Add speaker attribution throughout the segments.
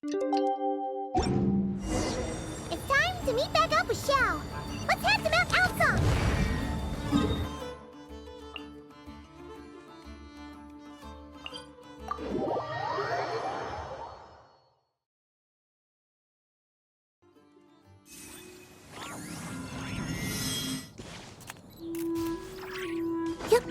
Speaker 1: It's time to meet back up with Xiao. Let's head to Mount Outsong. Yep.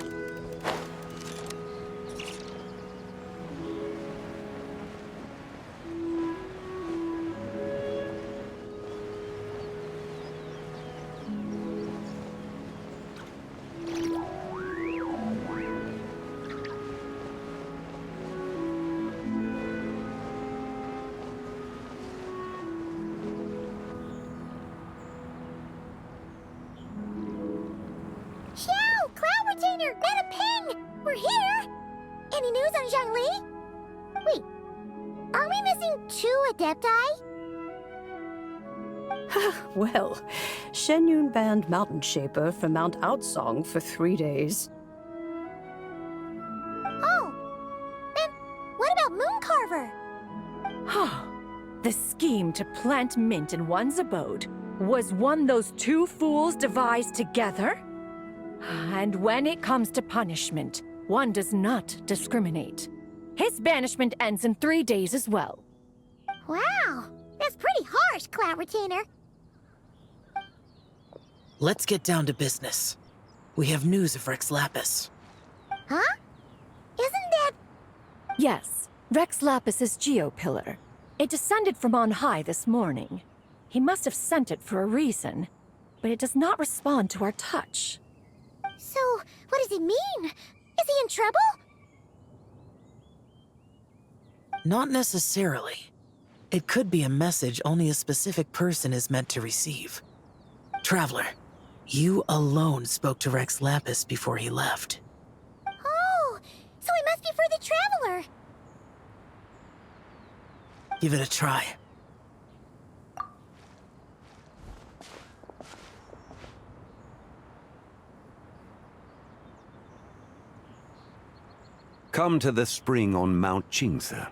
Speaker 1: Xiao! Cloud Retainer! Meta Ping! We're here! Any news on Zhongli? Wait, are we missing 2 Adepti?
Speaker 2: Well, Shenyun banned Mountain Shaper from Mount Outsong for 3 days.
Speaker 1: Oh! Then what about Mooncarver?
Speaker 3: The scheme to plant mint in one's abode was one those 2 fools devised together? And when it comes to punishment, one does not discriminate. His banishment ends in 3 days as well.
Speaker 1: Wow! That's pretty harsh, Cloud Retainer.
Speaker 4: Let's get down to business. We have news of Rex Lapis.
Speaker 1: Huh? Isn't that...
Speaker 3: Yes, Rex Lapis's Geopillar. It descended from on high this morning. He must have sent it for a reason, but it does not respond to our touch.
Speaker 1: So, what does it mean? Is he in trouble?
Speaker 4: Not necessarily. It could be a message only a specific person is meant to receive. Traveler, you alone spoke to Rex Lapis before he left.
Speaker 1: Oh, so he must be for the Traveler.
Speaker 4: Give it a try.
Speaker 5: Come to the spring on Mount Qingze.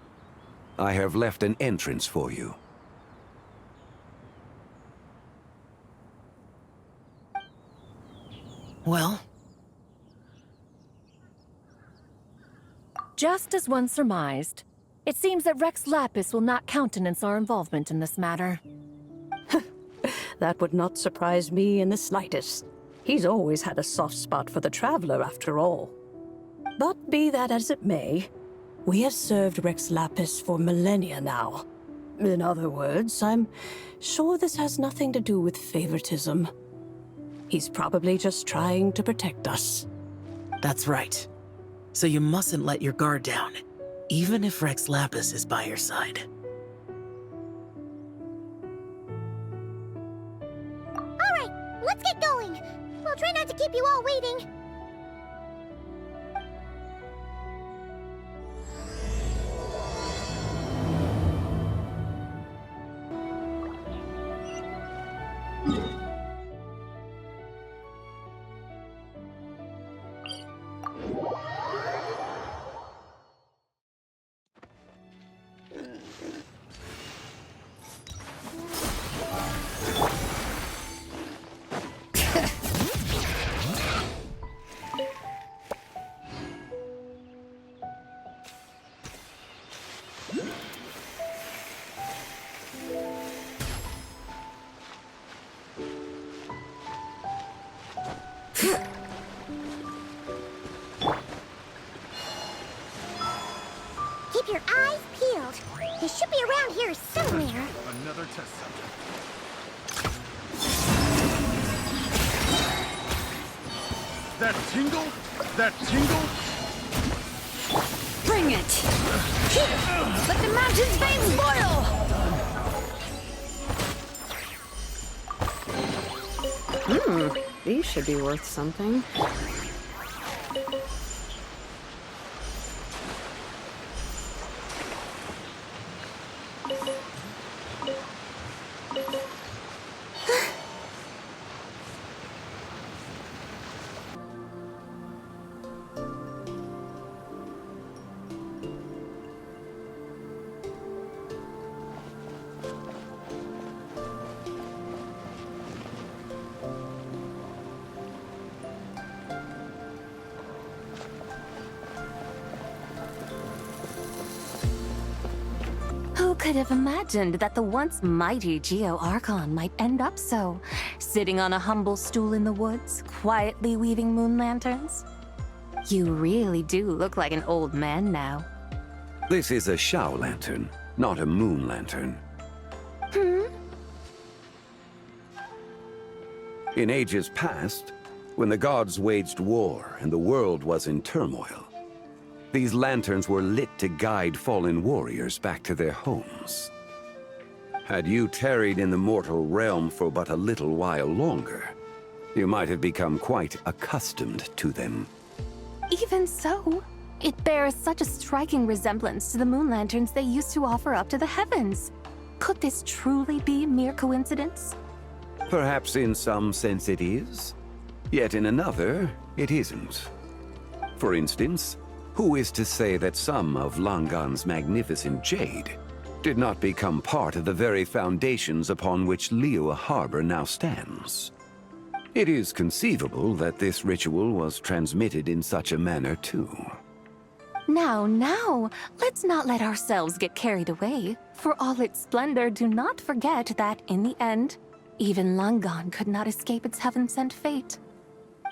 Speaker 5: I have left an entrance for you.
Speaker 4: Well,
Speaker 3: Just as one surmised, it seems that Rex Lapis will not countenance our involvement in this matter.
Speaker 2: That would not surprise me in the slightest. He's always had a soft spot for the Traveler, after all. But be that as it may, we have served Rex Lapis for millennia now. In other words, I'm sure this has nothing to do with favoritism. He's probably just trying to protect us.
Speaker 4: that's right. So you mustn't let your guard down, even if Rex Lapis is by your side.
Speaker 1: Alright, let's get going. We'll try not to keep you all waiting. Keep your eyes peeled. He should be around here somewhere.
Speaker 6: Another test subject. That tingle? That tingle?
Speaker 7: Bring it! Let the mountain's veins boil! These should be worth something.
Speaker 8: could have imagined that the once mighty Geo Archon might end up so, sitting on a humble stool in the woods, quietly weaving moon lanterns? You really do look like an old man now.
Speaker 5: This is a Shao lantern, not a moon lantern. In ages past, when the gods waged war and the world was in turmoil, these lanterns were lit to guide fallen warriors back to their homes. Had you tarried in the mortal realm for but a little while longer, you might have become quite accustomed to them.
Speaker 8: Even so, it bears such a striking resemblance to the moon lanterns they used to offer up to the heavens. Could this truly be mere coincidence?
Speaker 5: Perhaps in some sense it is, yet in another, it isn't. For instance, who is to say that some of Langan's magnificent jade did not become part of the very foundations upon which Liyue Harbor now stands? It is conceivable that this ritual was transmitted in such a manner too.
Speaker 8: Now, let's not let ourselves get carried away. For all its splendor, do not forget that, in the end, even Langan could not escape its heaven-sent fate.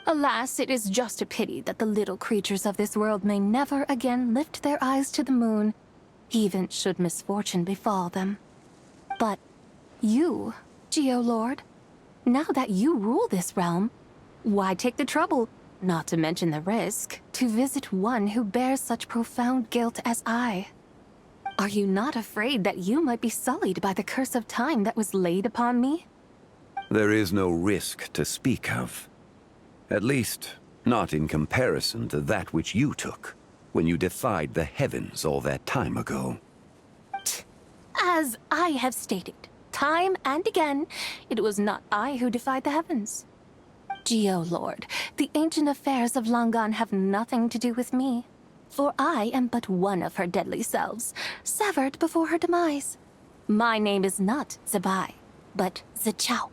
Speaker 8: Alas, it is just a pity that the little creatures of this world may never again lift their eyes to the moon, even should misfortune befall them. But you, Geo-Lord, now that you rule this realm, why take the trouble, not to mention the risk, to visit one who bears such profound guilt as I? Are you not afraid that you might be sullied by the curse of time that was laid upon me?
Speaker 5: There is no risk to speak of. At least, not in comparison to that which you took when you defied the heavens all that time ago.
Speaker 8: As I have stated, time and again, it was not I who defied the heavens. Geo-Lord, the ancient affairs of Langan have nothing to do with me, for I am but one of her deadly selves, severed before her demise. My name is not Zibai, but Zichao.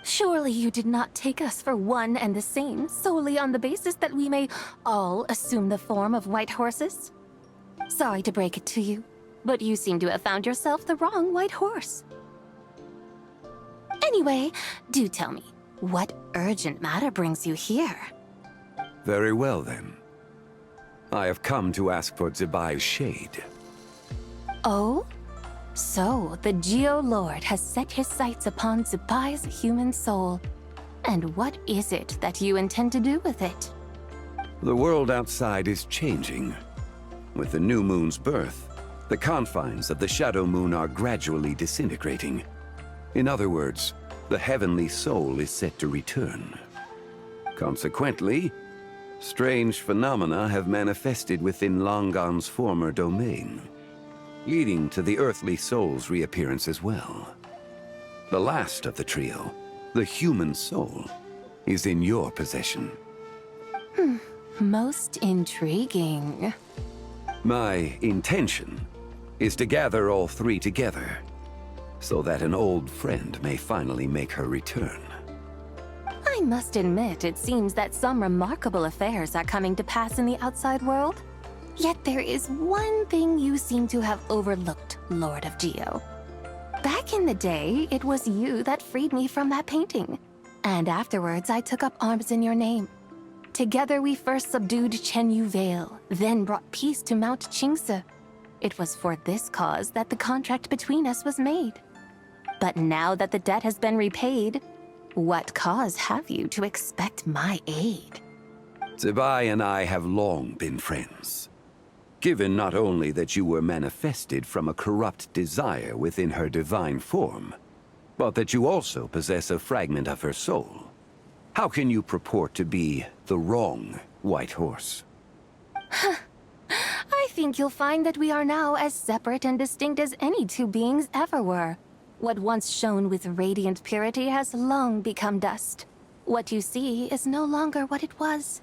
Speaker 8: Surely you did not take us for one and the same solely on the basis that we may all assume the form of white horses? Sorry to break it to you, but you seem to have found yourself the wrong white horse. Anyway, do tell me, what urgent matter brings you here?
Speaker 5: Very well then. I have come to ask for Zibai's shade.
Speaker 8: Oh? So, the Geo-Lord has set his sights upon Zibai's human soul. And what is it that you intend to do with it?
Speaker 5: The world outside is changing. With the new moon's birth, the confines of the Shadow Moon are gradually disintegrating. In other words, the heavenly soul is set to return. Consequently, strange phenomena have manifested within Langan's former domain, leading to the earthly soul's reappearance as well. The last of the trio, the human soul, is in your possession.
Speaker 8: Most intriguing.
Speaker 5: My intention is to gather all three together, so that an old friend may finally make her return.
Speaker 8: I must admit, it seems that some remarkable affairs are coming to pass in the outside world. Yet there is one thing you seem to have overlooked, Lord of Geo. Back in the day, it was you that freed me from that painting. And afterwards, I took up arms in your name. Together we first subdued Chenyu Vale, then brought peace to Mount Qingse. It was for this cause that the contract between us was made. But now that the debt has been repaid, what cause have you to expect my aid?
Speaker 5: Zibai and I have long been friends. Given not only that you were manifested from a corrupt desire within her divine form, but that you also possess a fragment of her soul, how can you purport to be the wrong white horse?
Speaker 8: I think you'll find that we are now as separate and distinct as any two beings ever were. What once shone with radiant purity has long become dust. What you see is no longer what it was.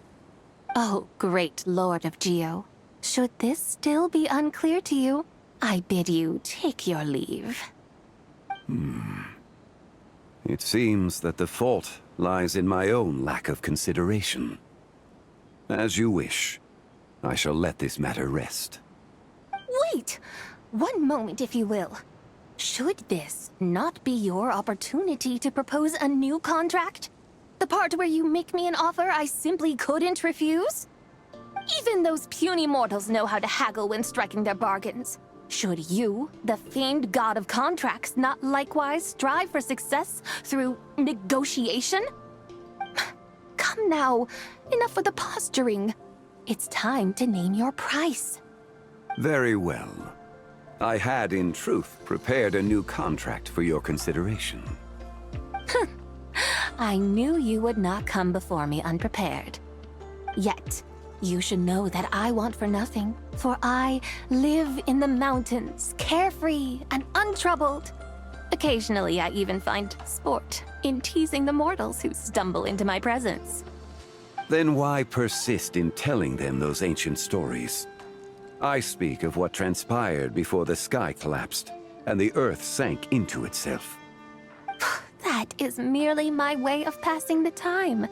Speaker 8: Oh, great Lord of Geo. Should this still be unclear to you, I bid you take your leave.
Speaker 5: It seems that the fault lies in my own lack of consideration. As you wish. I shall let this matter rest.
Speaker 8: Wait! One moment, if you will. Should this not be your opportunity to propose a new contract? The part where you make me an offer I simply couldn't refuse? Even those puny mortals know how to haggle when striking their bargains. Should you, the famed god of contracts, not likewise strive for success through negotiation? Come now, enough with the posturing. It's time to name your price.
Speaker 5: Very well. I had, in truth, prepared a new contract for your consideration.
Speaker 8: I knew you would not come before me unprepared. Yet, you should know that I want for nothing, for I live in the mountains, carefree and untroubled. Occasionally, I even find sport in teasing the mortals who stumble into my presence.
Speaker 5: Then why persist in telling them those ancient stories? I speak of what transpired before the sky collapsed and the earth sank into itself.
Speaker 8: That is merely my way of passing the time.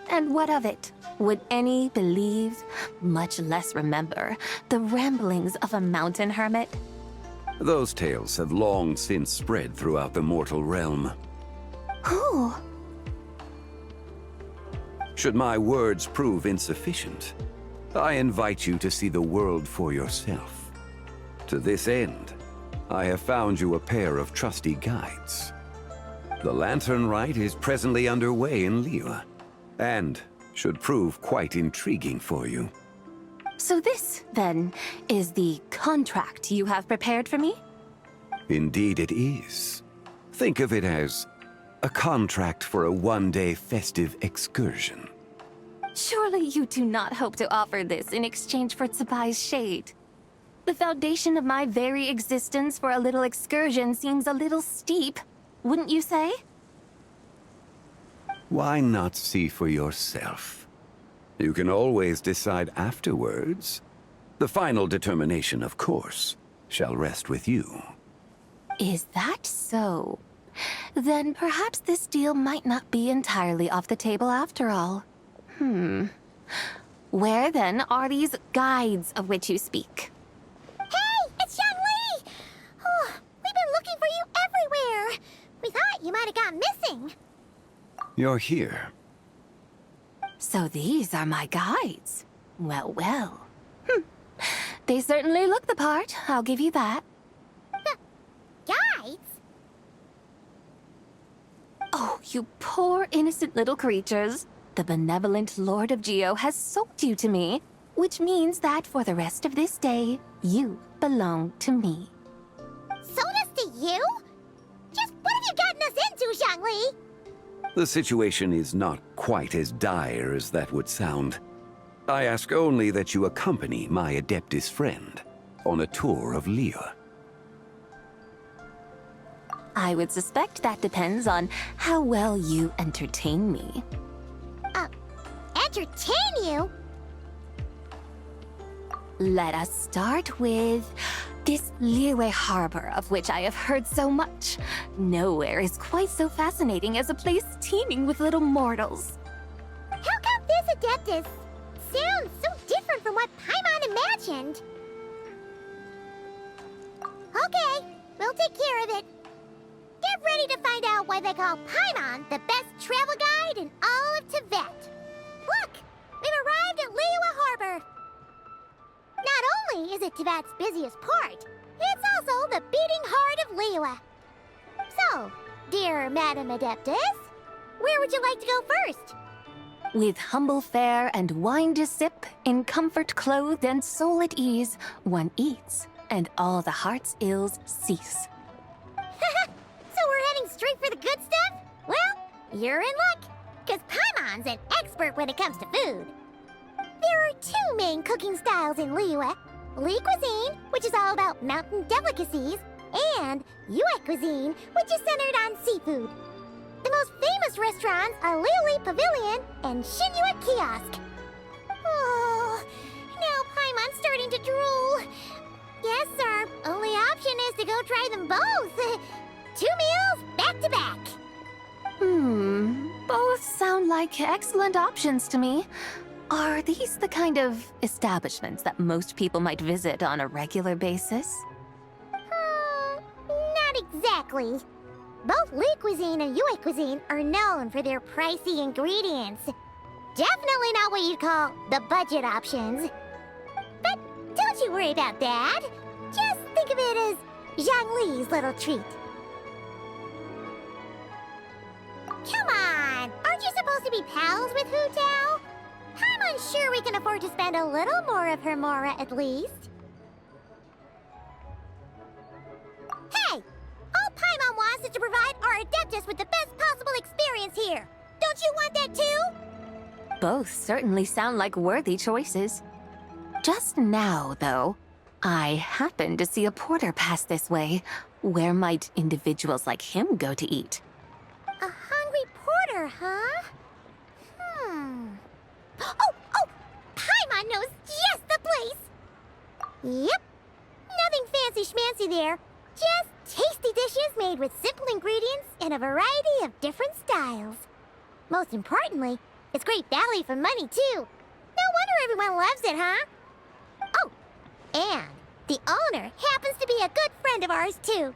Speaker 8: And what of it? Would any believe, much less remember, the ramblings of a mountain hermit?
Speaker 5: Those tales have long since spread throughout the mortal realm.
Speaker 8: Who?
Speaker 5: Should my words prove insufficient, I invite you to see the world for yourself. To this end, I have found you a pair of trusty guides. The lantern rite is presently underway in Liyue, and should prove quite intriguing for you.
Speaker 8: So this, then, is the contract you have prepared for me?
Speaker 5: Indeed it is. Think of it as a contract for a one-day festive excursion.
Speaker 8: Surely you do not hope to offer this in exchange for Zibai's shade. The foundation of my very existence for a little excursion seems a little steep, wouldn't you say?
Speaker 5: Why not see for yourself? You can always decide afterwards. The final determination, of course, shall rest with you.
Speaker 8: Is that so? Then perhaps this deal might not be entirely off the table after all. Where then are these guides of which you speak?
Speaker 1: Hey, it's Zhongli! Oh, we've been looking for you everywhere. We thought you might have gone missing.
Speaker 5: You're here.
Speaker 8: So these are my guides. Well, well. They certainly look the part, I'll give you that.
Speaker 1: Guides?
Speaker 8: Oh, you poor innocent little creatures. The benevolent Lord of Geo has sold you to me, which means that for the rest of this day, you belong to me.
Speaker 1: Sold us to you? Just what have you gotten us into, Zhongli?
Speaker 5: The situation is not quite as dire as that would sound. I ask only that you accompany my Adeptus friend on a tour of Liyue.
Speaker 8: I would suspect that depends on how well you entertain me.
Speaker 1: Entertain you?
Speaker 8: Let us start with this Liyue harbor of which I have heard so much. Nowhere is quite so fascinating as a place teeming with little mortals.
Speaker 1: How come this Adeptus sounds so different from what Paimon imagined? Okay, we'll take care of it. Get ready to find out why they call Paimon the best travel guide in all of Tibet. Look, we've arrived at Liyue Harbor. Not only is it Tibet's busiest port, it's also the beating heart of Liyue. So, dear Madam Adeptus, where would you like to go first?
Speaker 8: With humble fare and wine to sip, in comfort clothed and soul at ease, one eats, and all the heart's ills cease.
Speaker 1: So we're heading straight for the good stuff? Well, you're in luck, because Paimon's an expert when it comes to food. There are two main cooking styles in Liyue. Li cuisine, which is all about mountain delicacies, and Yue cuisine, which is centered on seafood. The most famous restaurants are Liuli Pavilion and Shinyue Kiosk. Oh, now Paimon's starting to drool. Yes, our only option is to go try them both. 2 meals back to back.
Speaker 8: Both sound like excellent options to me. Are these the kind of establishments that most people might visit on a regular basis?
Speaker 1: Exactly. Both Lee cuisine and Yue cuisine are known for their pricey ingredients. Definitely not what you'd call the budget options. But don't you worry about that. Just think of it as Zhang Li's little treat. Come on! Aren't you supposed to be pals with Hu Tao? I'm unsure we can afford to spend a little more of her mora at least. Hey! All Paimon wants is to provide our Adeptus with the best possible experience here. Don't you want that too?
Speaker 8: Both certainly sound like worthy choices. Just now, though, I happened to see a porter pass this way. Where might individuals like him go to eat?
Speaker 1: A hungry porter, huh? Oh! Paimon knows just the place! Yep. Nothing fancy schmancy there. Just tasty dishes made with simple ingredients in a variety of different styles. Most importantly, it's great value for money, too. No wonder everyone loves it, huh? Oh, and the owner happens to be a good friend of ours, too.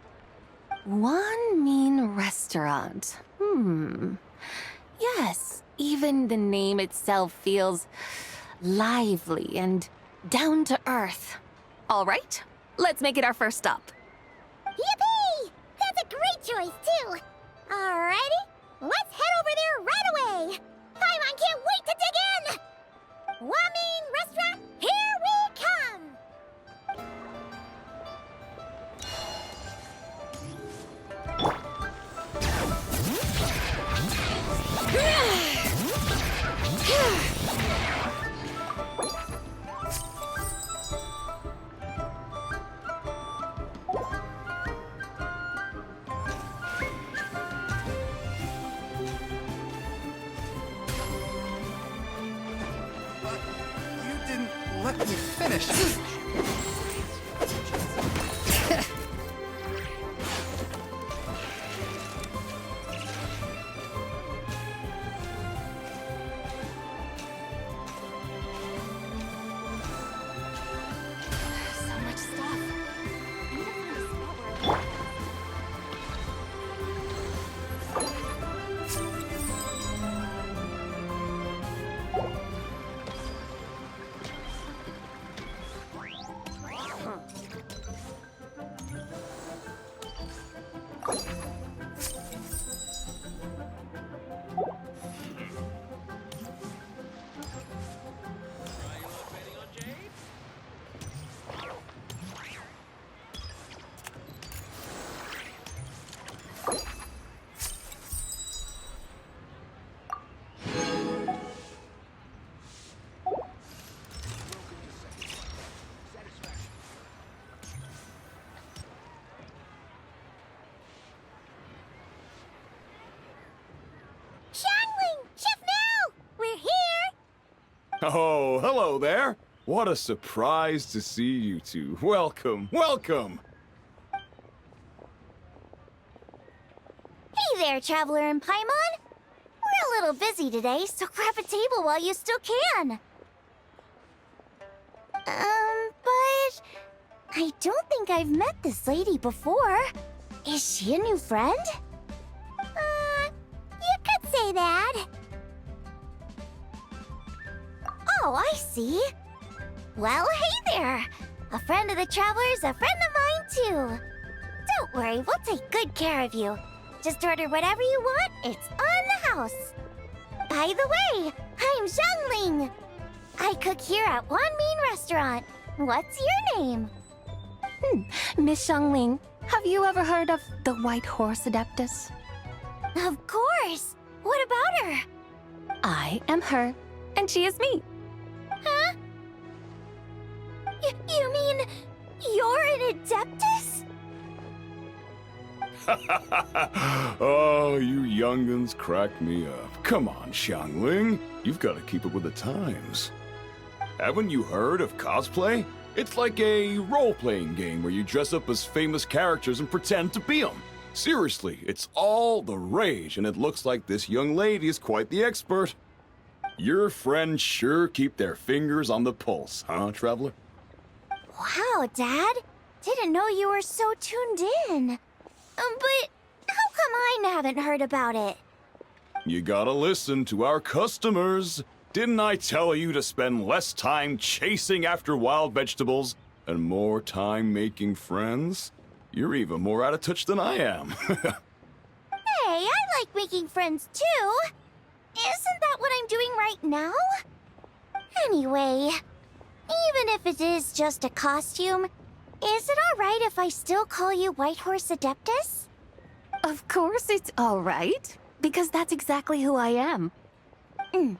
Speaker 8: One mean restaurant. Yes, even the name itself feels lively and down to earth. All right, let's make it our first stop.
Speaker 1: Yippee! That's a great choice, too. Alrighty, let's head over there right away. Paimon can't wait to dig in! Wamin Restaurant, here we come!
Speaker 9: You didn't let me finish.
Speaker 8: So much stuff.
Speaker 6: Oh, hello there. What a surprise to see you two. Welcome, welcome.
Speaker 1: Hey there, Traveler and Paimon. We're a little busy today, so grab a table while you still can. But I don't think I've met this lady before. Is she a new friend? You could say that. Oh, I see. Well, hey there. A friend of the Traveler's a friend of mine, too. Don't worry, we'll take good care of you. Just order whatever you want, it's on the house. By the way, I'm Zhangling. I cook here at Wanmin Restaurant. What's your name?
Speaker 8: Miss Xiangling, have you ever heard of the White Horse Adeptus?
Speaker 1: Of course. What about her?
Speaker 8: I am her, and she is me.
Speaker 1: Huh? You mean you're an Adeptus?
Speaker 6: Oh, you young'uns crack me up. Come on, Xiangling. You've got to keep up with the times. Haven't you heard of cosplay? It's like a role-playing game where you dress up as famous characters and pretend to be them. Seriously, it's all the rage, and it looks like this young lady is quite the expert. Your friends sure keep their fingers on the pulse, huh, Traveler?
Speaker 1: Wow, Dad. Didn't know you were so tuned in. But how come I haven't heard about it?
Speaker 6: You gotta listen to our customers. Didn't I tell you to spend less time chasing after wild vegetables and more time making friends? You're even more out of touch than I am.
Speaker 1: Hey, I like making friends too. Isn't that what I'm doing right now? Anyway, even if it is just a costume, is it alright if I still call you Whitehorse Adeptus?
Speaker 8: Of course it's all right, because that's exactly who I am.
Speaker 1: Okay.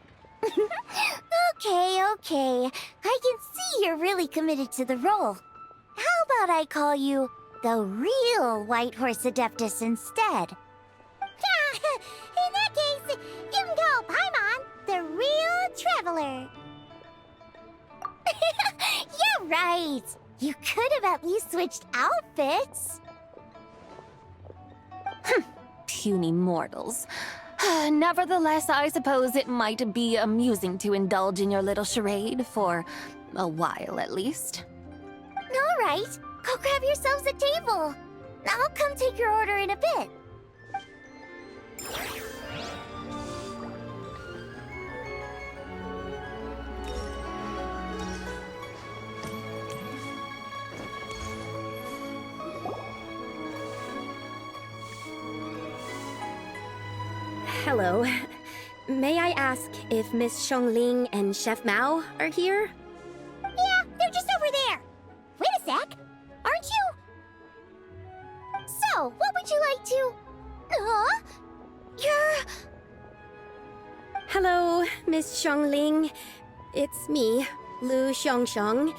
Speaker 1: I can see you're really committed to the role. How about I call you the real Whitehorse Adeptus instead? In that case, you can call Paimon the real traveler. You're right. You could have at least switched outfits.
Speaker 8: Puny mortals. Nevertheless, I suppose it might be amusing to indulge in your little charade for a while at least.
Speaker 1: All right, go grab yourselves a table. I'll come take your order in a bit.
Speaker 10: Hello. May I ask if Miss Xiongling and Chef Mao are here?
Speaker 1: Yeah, they're just over there. Wait a sec. Aren't you? So, what would you like to... You're...
Speaker 10: Hello, Miss Xiongling. It's me, Lu Xiongxiong,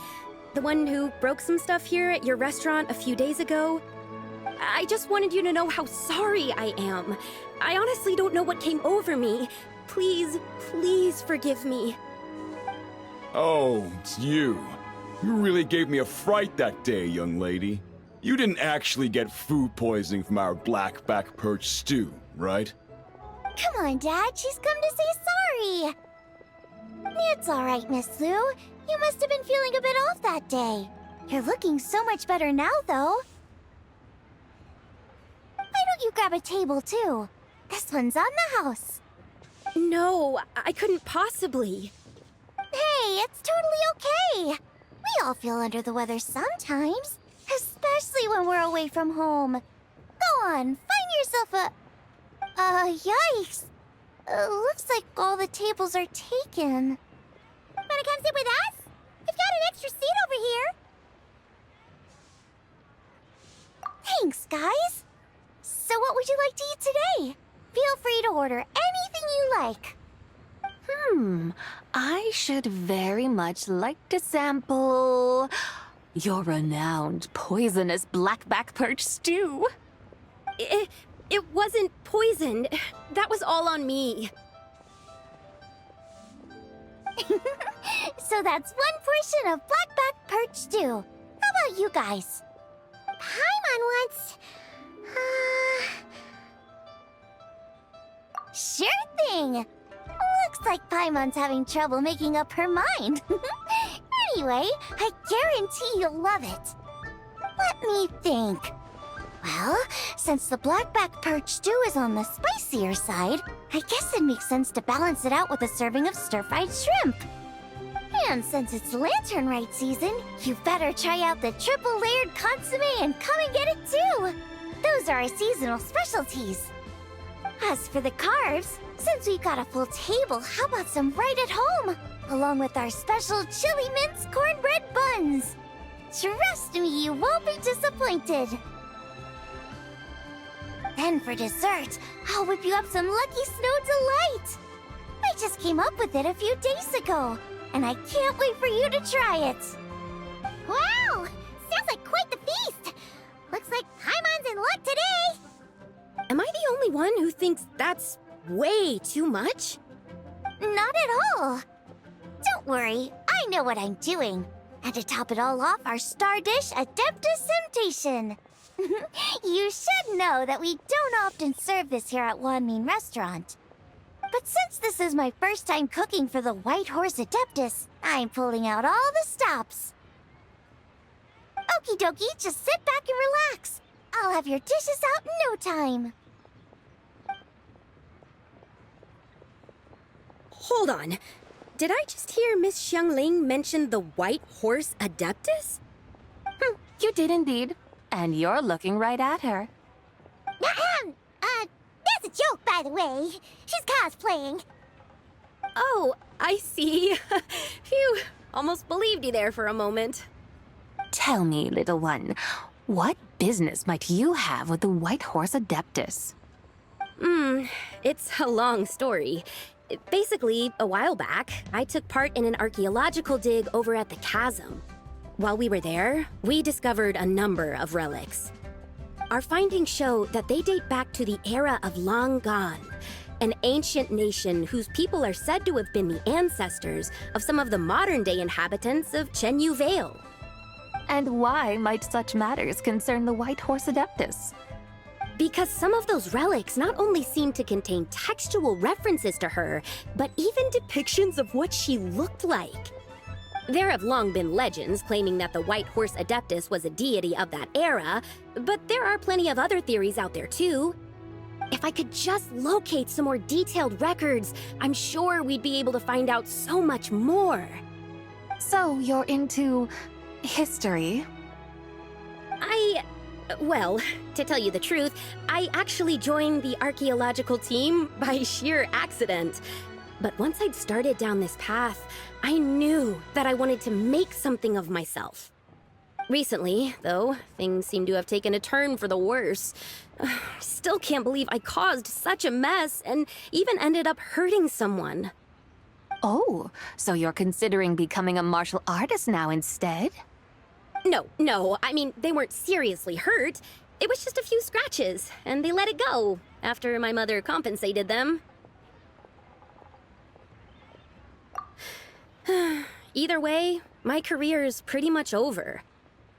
Speaker 10: the one who broke some stuff here at your restaurant a few days ago. I just wanted you to know how sorry I am. I honestly don't know what came over me. Please forgive me.
Speaker 6: Oh, it's you. You really gave me a fright that day, young lady. You didn't actually get food poisoning from our blackback perch stew, right?
Speaker 1: Come on, Dad. She's come to say sorry. It's all right, Miss Lu. You must have been feeling a bit off that day. You're looking so much better now, though. Why don't you grab a table, too? This one's on the house.
Speaker 10: No, I couldn't possibly.
Speaker 1: Hey, it's totally okay. We all feel under the weather sometimes, especially when we're away from home. Go on, find yourself a... yikes. Looks like all the tables are taken. Wanna come sit with us? We've got an extra seat over here. Thanks, guys. So what would you like to eat today? Feel free to order anything you like.
Speaker 8: I should very much like to sample your renowned poisonous blackback perch stew.
Speaker 10: It wasn't poisoned. That was all on me.
Speaker 1: So that's one portion of blackback perch stew. How about you guys? Paimon wants... Sure thing! Looks like Paimon's having trouble making up her mind. Anyway, I guarantee you'll love it. Let me think. Well, since the blackback perch stew is on the spicier side, I guess it makes sense to balance it out with a serving of stir-fried shrimp. And since it's lantern-rite season, you better try out the triple-layered consomme and come and get it too! Those are our seasonal specialties. As for the carbs, since we've got a full table, how about some right at home? Along with our special chili mince cornbread buns. Trust me, you won't be disappointed. Then for dessert, I'll whip you up some Lucky Snow Delight. I just came up with it a few days ago, and I can't wait for you to try it. Wow! Sounds like quite the feast. Looks like Paimon's in luck today.
Speaker 10: Am I the only one who thinks that's way too much?
Speaker 1: Not at all. Don't worry, I know what I'm doing. And to top it all off, our star dish, Adeptus Temptation. You should know that we don't often serve this here at Wanmin Restaurant. But since this is my first time cooking for the White Horse Adeptus, I'm pulling out all the stops. Okie dokie, just sit back and relax. I'll have your dishes out in no time.
Speaker 10: Hold on. Did I just hear Miss Xiangling mention the White Horse Adeptus?
Speaker 8: You did indeed. And you're looking right at her.
Speaker 1: That's a joke, by the way. She's cosplaying.
Speaker 10: Oh, I see. Phew, almost believed you there for a moment.
Speaker 8: Tell me, little one, what business might you have with the White Horse Adeptus?
Speaker 10: It's a long story. Basically, a while back, I took part in an archaeological dig over at the chasm. While we were there, we discovered a number of relics. Our findings show that they date back to the era of Long Gone, an ancient nation whose people are said to have been the ancestors of some of the modern-day inhabitants of Chenyu Vale.
Speaker 8: And why might such matters concern the White Horse Adeptus?
Speaker 10: Because some of those relics not only seem to contain textual references to her, but even depictions of what she looked like. There have long been legends claiming that the White Horse Adeptus was a deity of that era, but there are plenty of other theories out there too. If I could just locate some more detailed records, I'm sure we'd be able to find out so much more.
Speaker 8: So you're into history?
Speaker 10: Well, to tell you the truth, I actually joined the archaeological team by sheer accident. But once I'd started down this path, I knew that I wanted to make something of myself. Recently, though, things seem to have taken a turn for the worse. I still can't believe I caused such a mess and even ended up hurting someone.
Speaker 8: Oh, so you're considering becoming a martial artist now instead?
Speaker 10: No, I mean, they weren't seriously hurt. It was just a few scratches, and they let it go after my mother compensated them. Either way, my career is pretty much over.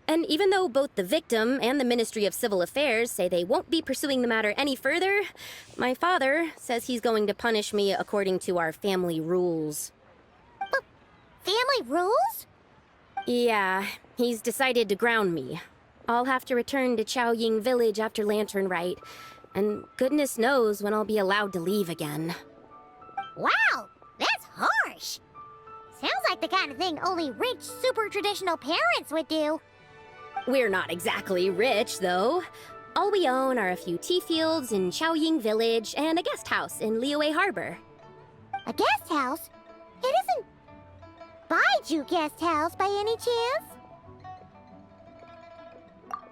Speaker 10: And even though both the victim and the Ministry of Civil Affairs say they won't be pursuing the matter any further, my father says he's going to punish me according to our family rules.
Speaker 1: Family rules?
Speaker 10: Yeah, he's decided to ground me. I'll have to return to Chaoying Village after Lantern Rite, and goodness knows when I'll be allowed to leave again.
Speaker 1: Wow, that's harsh. Sounds like the kind of thing only rich, super traditional parents would do.
Speaker 10: We're not exactly rich, though. All we own are a few tea fields in Chaoying Village and a guest house in Liyue Harbor.
Speaker 1: A guest house? It isn't Baiju Guest House by any chance?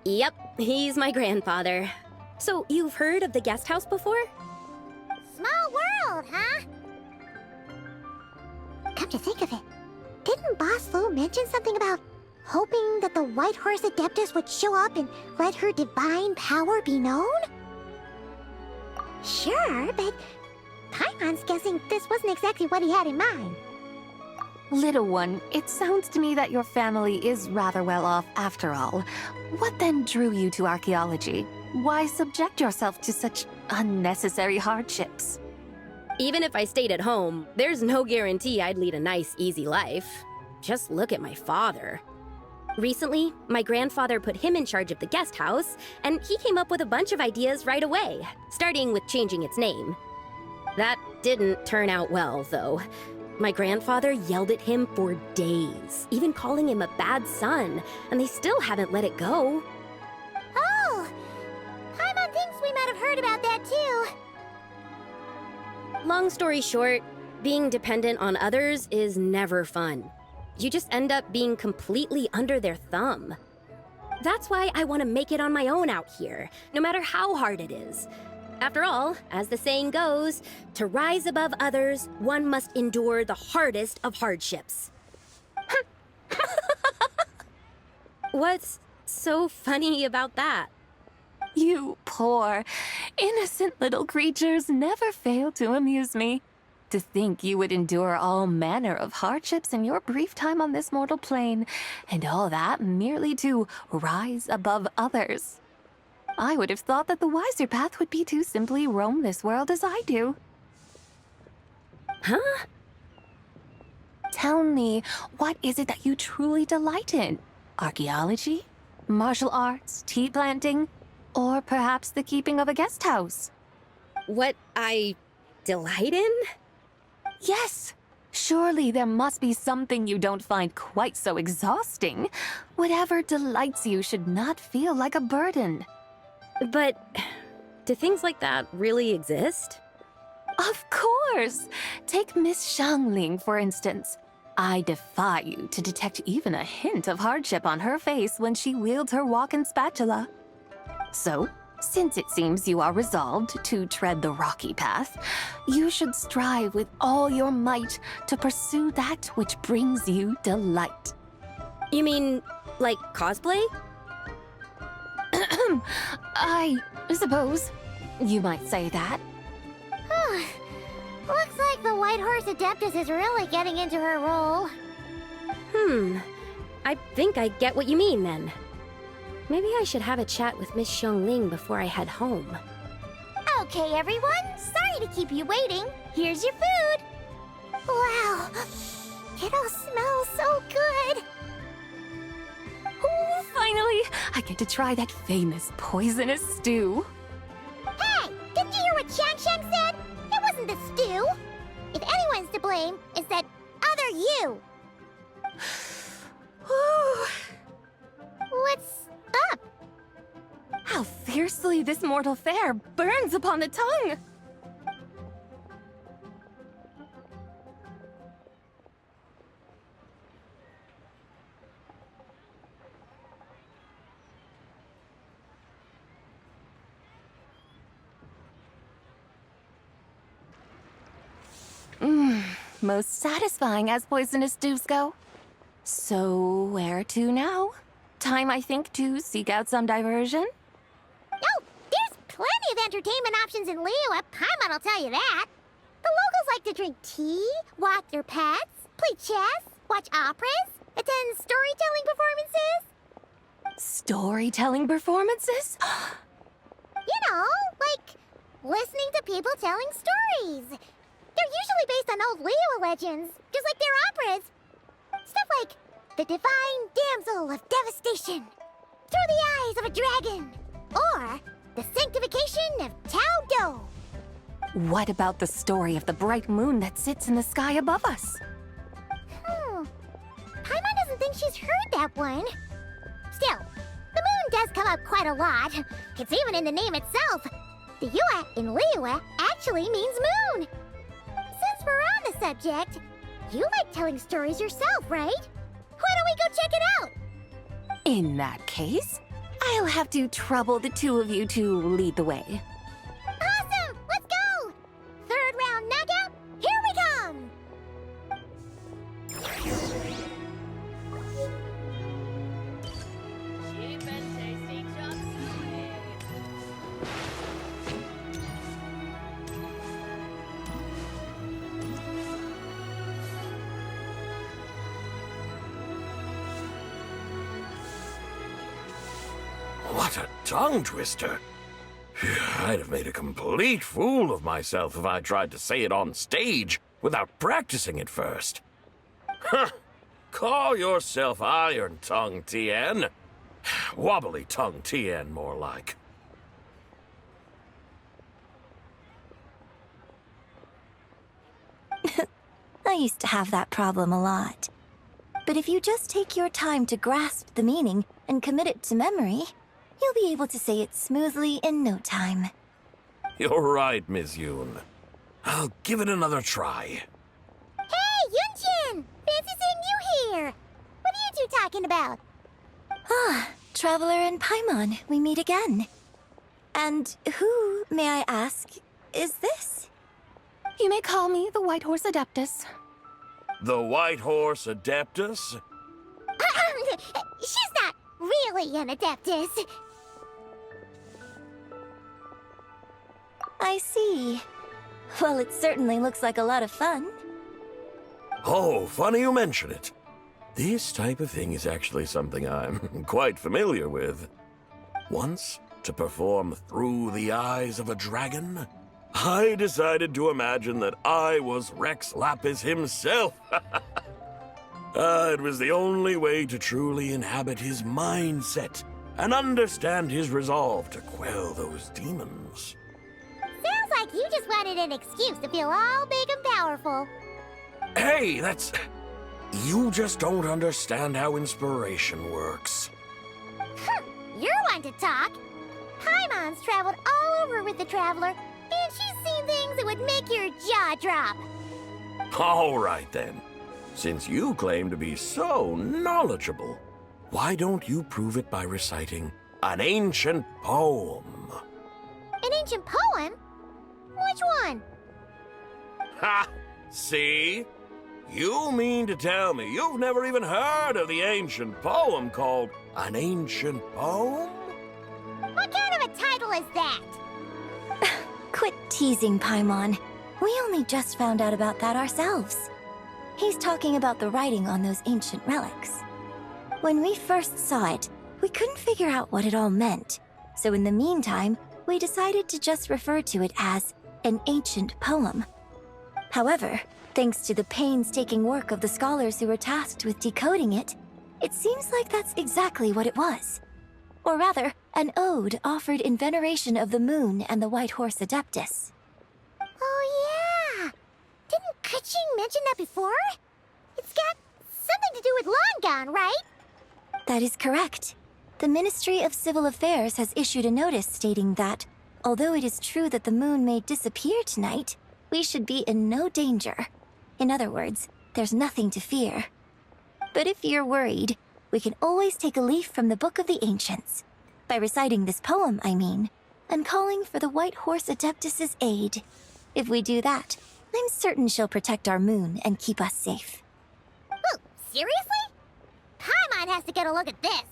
Speaker 10: Yep, he's my grandfather. So, you've heard of the guest house before?
Speaker 1: Small world, huh? Come to think of it, didn't Boss Lu mention something about hoping that the White Horse Adeptus would show up and let her divine power be known? Sure, but Paimon's guessing this wasn't exactly what he had in mind.
Speaker 8: Little one, it sounds to me that your family is rather well off after all. What then drew you to archaeology? Why subject yourself to such unnecessary hardships?
Speaker 10: Even if I stayed at home, there's no guarantee I'd lead a nice, easy life. Just look at my father. Recently, my grandfather put him in charge of the guest house, and he came up with a bunch of ideas right away, starting with changing its name. That didn't turn out well, though. My grandfather yelled at him for days, even calling him a bad son, and they still haven't let it go.
Speaker 1: Oh! Paimon thinks we might have heard about that too.
Speaker 10: Long story short, being dependent on others is never fun. You just end up being completely under their thumb. That's why I want to make it on my own out here, no matter how hard it is. After all, as the saying goes, to rise above others, one must endure the hardest of hardships. What's so funny about that?
Speaker 8: You poor, innocent little creatures never fail to amuse me. To think you would endure all manner of hardships in your brief time on this mortal plane, and all that merely to rise above others. I would have thought that the wiser path would be to simply roam this world as I do.
Speaker 10: Huh?
Speaker 8: Tell me, what is it that you truly delight in? Archaeology? Martial arts? Tea planting? Or perhaps the keeping of a guest house.
Speaker 10: What I delight in?
Speaker 8: Yes! Surely there must be something you don't find quite so exhausting. Whatever delights you should not feel like a burden.
Speaker 10: But do things like that really exist?
Speaker 8: Of course! Take Miss Xiangling, for instance. I defy you to detect even a hint of hardship on her face when she wields her walking spatula. So, since it seems you are resolved to tread the rocky path, you should strive with all your might to pursue that which brings you delight.
Speaker 10: You mean, like cosplay?
Speaker 8: I suppose you might say that.
Speaker 1: Looks like the White Horse Adeptus is really getting into her role.
Speaker 10: I think I get what you mean then. Maybe I should have a chat with Miss Xiangling before I head home.
Speaker 1: Okay, everyone. Sorry to keep you waiting. Here's your food. Wow. It all smells so good.
Speaker 8: Oh, finally! I get to try that famous poisonous stew.
Speaker 1: Hey! Didn't you hear what Shang said? It wasn't the stew. If anyone's to blame, it's that other you. What's up?
Speaker 8: How fiercely this mortal fare burns upon the tongue! Most satisfying as poisonous stews go. So, where to now? Time, I think, to seek out some diversion?
Speaker 1: Oh, there's plenty of entertainment options in Liyue. Paimon will tell you that. The locals like to drink tea, walk their pets, play chess, watch operas, attend storytelling performances.
Speaker 8: Storytelling performances?
Speaker 1: You know, like listening to people telling stories. They're usually based on old Liyue legends, just like their operas. Stuff like the Divine Damsel of Devastation, Through the Eyes of a Dragon, or the Sanctification of Tao Do.
Speaker 8: What about the story of the bright moon that sits in the sky above us?
Speaker 1: Paimon doesn't think she's heard that one. Still, the moon does come up quite a lot. It's even in the name itself. The Yue in Liyue actually means moon. Since we're on the subject, you like telling stories yourself, right? Why don't we go check it out?
Speaker 8: In that case, I'll have to trouble the two of you to lead the way.
Speaker 1: Awesome! Let's go! Third round knockout, here we come!
Speaker 11: What a tongue twister! I'd have made a complete fool of myself if I tried to say it on stage without practicing it first. Huh! Call yourself Iron Tongue, Tien. Wobbly Tongue, Tien, more like.
Speaker 12: I used to have that problem a lot. But if you just take your time to grasp the meaning and commit it to memory, you'll be able to say it smoothly in no time.
Speaker 11: You're right, Miss Yoon. I'll give it another try.
Speaker 1: Hey, Yunchin! Fancy seeing you here! What are you two talking about?
Speaker 12: Ah, Traveler and Paimon, we meet again. And who, may I ask, is this?
Speaker 8: You may call me the White Horse Adeptus.
Speaker 11: The White Horse Adeptus?
Speaker 1: She's not really an Adeptus.
Speaker 12: I see. Well, it certainly looks like a lot of fun.
Speaker 11: Oh, funny you mention it. This type of thing is actually something I'm quite familiar with. Once, to perform Through the Eyes of a Dragon, I decided to imagine that I was Rex Lapis himself. It was the only way to truly inhabit his mindset and understand his resolve to quell those demons.
Speaker 1: Sounds like you just wanted an excuse to feel all big and powerful.
Speaker 11: Hey, that's... You just don't understand how inspiration works.
Speaker 1: You're one to talk. Paimon's traveled all over with the Traveler, and she's seen things that would make your jaw drop.
Speaker 11: All right, then. Since you claim to be so knowledgeable, why don't you prove it by reciting an ancient poem?
Speaker 1: An ancient poem? Which one?
Speaker 11: Ha! See? You mean to tell me you've never even heard of the ancient poem called An Ancient Poem?
Speaker 1: What kind of a title is that?
Speaker 12: Quit teasing, Paimon. We only just found out about that ourselves. He's talking about the writing on those ancient relics. When we first saw it, we couldn't figure out what it all meant. So in the meantime, we decided to just refer to it as an ancient poem. However, thanks to the painstaking work of the scholars who were tasked with decoding it, it seems like that's exactly what it was. Or rather, an ode offered in veneration of the moon and the White Horse Adeptus.
Speaker 1: Oh yeah! Didn't Kuching mention that before? It's got something to do with Longon, right?
Speaker 12: That is correct. The Ministry of Civil Affairs has issued a notice stating that, although it is true that the moon may disappear tonight, we should be in no danger. In other words, there's nothing to fear. But if you're worried, we can always take a leaf from the Book of the Ancients. By reciting this poem, I mean, and calling for the White Horse Adeptus's aid. If we do that, I'm certain she'll protect our moon and keep us safe.
Speaker 1: Oh, seriously? Paimon has to get a look at this.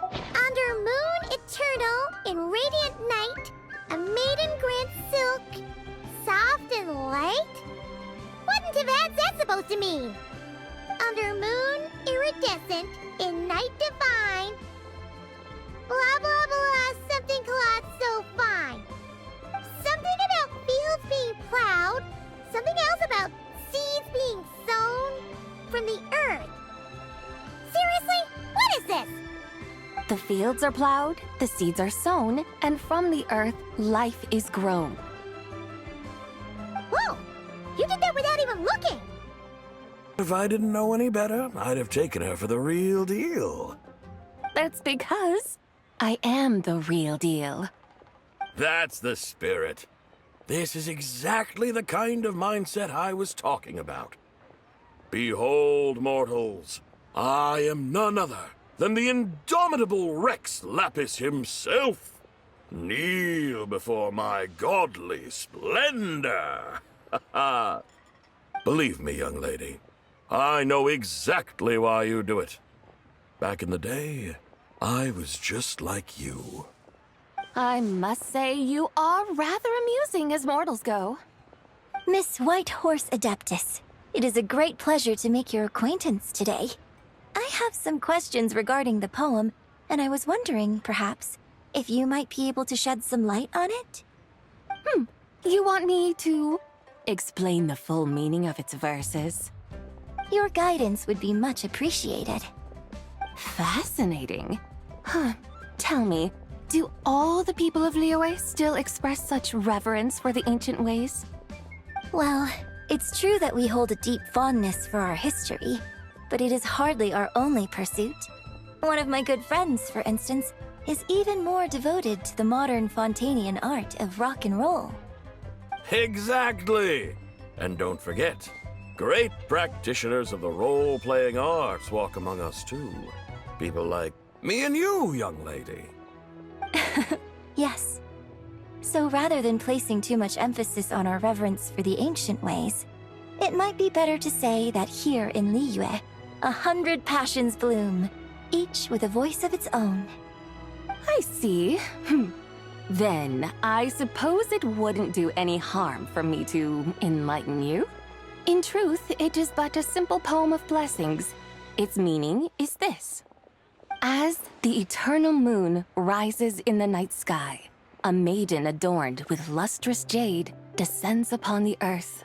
Speaker 1: Under moon eternal, in radiant night, a maiden grants silk, soft and light? What in Tibet's that supposed to mean? Under moon iridescent, in night divine, blah blah blah, something cloth so fine. Something about fields being plowed, something else about seeds being sown from the earth. Seriously? What is this?
Speaker 8: The fields are plowed, the seeds are sown, and from the earth, life is grown.
Speaker 1: Whoa! You did that without even looking!
Speaker 11: If I didn't know any better, I'd have taken her for the real deal.
Speaker 8: That's because I am the real deal.
Speaker 11: That's the spirit. This is exactly the kind of mindset I was talking about. Behold, mortals, I am none other than the indomitable Rex Lapis himself. Kneel before my godly splendor. Believe me, young lady, I know exactly why you do it. Back in the day, I was just like you.
Speaker 8: I must say you are rather amusing as mortals go.
Speaker 12: Miss White Horse Adeptus, it is a great pleasure to make your acquaintance today. I have some questions regarding the poem, and I was wondering, perhaps, if you might be able to shed some light on it?
Speaker 8: You want me to explain the full meaning of its verses?
Speaker 12: Your guidance would be much appreciated.
Speaker 8: Fascinating. Tell me, do all the people of Liyue still express such reverence for the ancient ways?
Speaker 12: Well, it's true that we hold a deep fondness for our history, but it is hardly our only pursuit. One of my good friends, for instance, is even more devoted to the modern Fontanian art of rock and roll.
Speaker 11: Exactly! And don't forget, great practitioners of the role-playing arts walk among us too. People like me and you, young lady.
Speaker 12: Yes. So rather than placing too much emphasis on our reverence for the ancient ways, It might be better to say that here in Liyue, 100 passions bloom, each with a voice of its own.
Speaker 8: I see. Then, I suppose it wouldn't do any harm for me to enlighten you. In truth, it is but a simple poem of blessings. Its meaning is this. As the eternal moon rises in the night sky, a maiden adorned with lustrous jade descends upon the earth.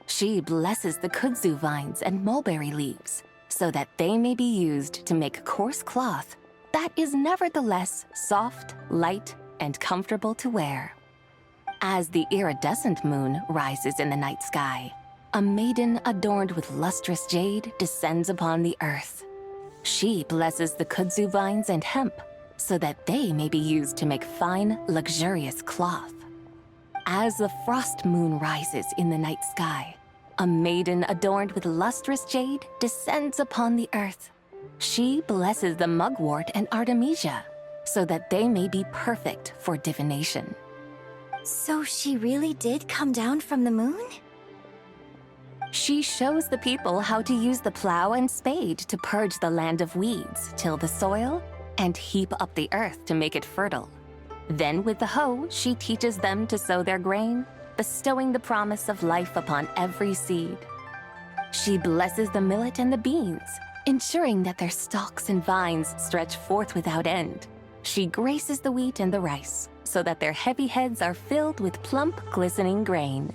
Speaker 8: She blesses the kudzu vines and mulberry leaves, so that they may be used to make coarse cloth that is nevertheless soft, light, and comfortable to wear. As the iridescent moon rises in the night sky, a maiden adorned with lustrous jade descends upon the earth. She blesses the kudzu vines and hemp, so that they may be used to make fine, luxurious cloth. As the frost moon rises in the night sky, a maiden adorned with lustrous jade descends upon the earth. She blesses the mugwort and artemisia, so that they may be perfect for divination.
Speaker 12: So she really did come down from the moon?
Speaker 8: She shows the people how to use the plow and spade to purge the land of weeds, till the soil, and heap up the earth to make it fertile. Then with the hoe, she teaches them to sow their grain, bestowing the promise of life upon every seed. She blesses the millet and the beans, ensuring that their stalks and vines stretch forth without end. She graces the wheat and the rice, so that their heavy heads are filled with plump, glistening grain.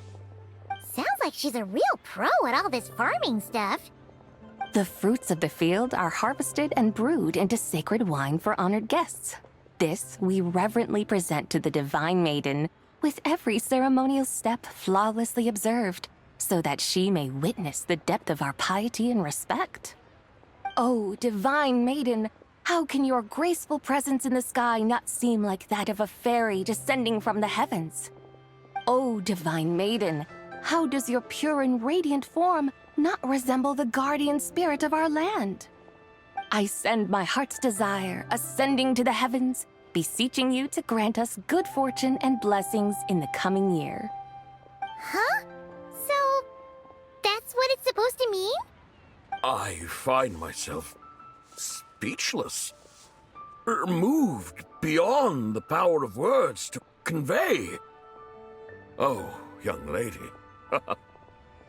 Speaker 1: Sounds like she's a real pro at all this farming stuff.
Speaker 8: The fruits of the field are harvested and brewed into sacred wine for honored guests. This we reverently present to the divine maiden, with every ceremonial step flawlessly observed, so that she may witness the depth of our piety and respect. Oh, divine maiden, how can your graceful presence in the sky not seem like that of a fairy descending from the heavens? Oh, divine maiden, how does your pure and radiant form not resemble the guardian spirit of our land? I send my heart's desire, ascending to the heavens, beseeching you to grant us good fortune and blessings in the coming year.
Speaker 1: Huh? So, that's what it's supposed to mean?
Speaker 11: I find myself speechless, moved beyond the power of words to convey. Oh, young lady,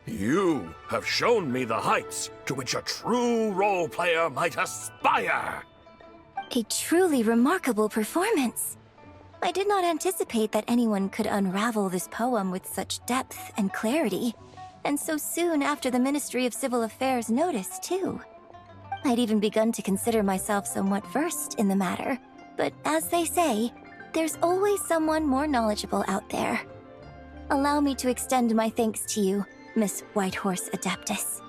Speaker 11: you have shown me the heights to which a true role player might aspire.
Speaker 12: A truly remarkable performance. I did not anticipate that anyone could unravel this poem with such depth and clarity, and so soon after the Ministry of Civil Affairs noticed, too. I'd even begun to consider myself somewhat versed in the matter, but as they say, there's always someone more knowledgeable out there. Allow me to extend my thanks to you, Miss Whitehorse Adeptus.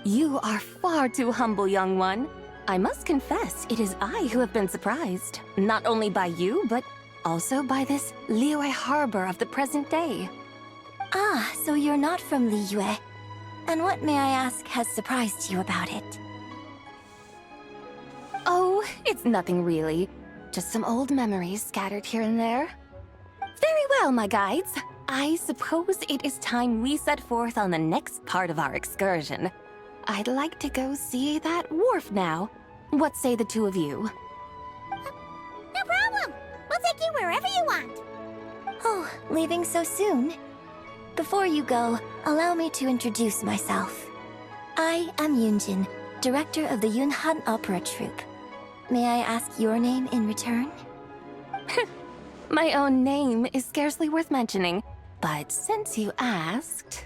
Speaker 8: You are far too humble, young one. I must confess, it is I who have been surprised, not only by you, but also by this Liyue harbor of the present day.
Speaker 12: Ah, so you're not from Liyue. And what, may I ask, has surprised you about it?
Speaker 8: Oh, it's nothing really. Just some old memories scattered here and there. Very well, my guides. I suppose it is time we set forth on the next part of our excursion. I'd like to go see that wharf now. What say the two of you?
Speaker 1: No problem. We'll take you wherever you want.
Speaker 12: Oh, leaving so soon? Before you go, allow me to introduce myself. I am Yunjin, director of the Yunhan Opera Troupe. May I ask your name in return?
Speaker 8: My own name is scarcely worth mentioning, but since you asked,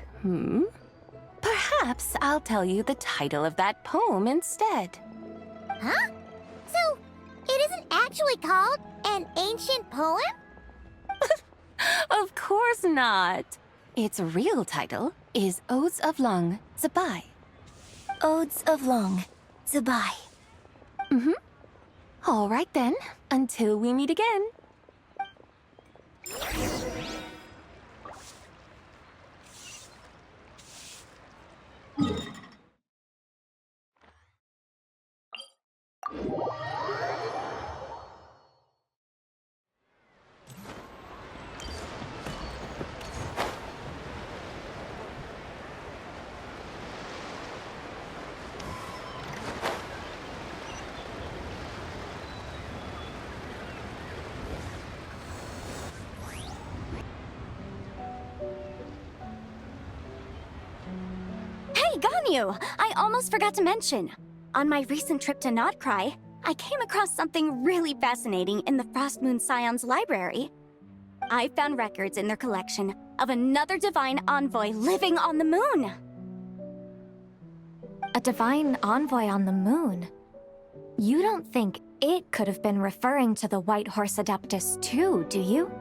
Speaker 8: perhaps I'll tell you the title of that poem instead.
Speaker 1: Huh? So, it isn't actually called an ancient poem?
Speaker 8: Of course not. Its real title is Odes of Long, Zibai.
Speaker 12: Odes of Long, Zibai.
Speaker 8: All right then, until we meet again.
Speaker 10: Ganyu! I almost forgot to mention. On my recent trip to Notcry, I came across something really fascinating in the Frost Moon Scion's library. I found records in their collection of another divine envoy living on the moon.
Speaker 12: A divine envoy on the moon? You don't think it could have been referring to the White Horse Adeptus too, do you?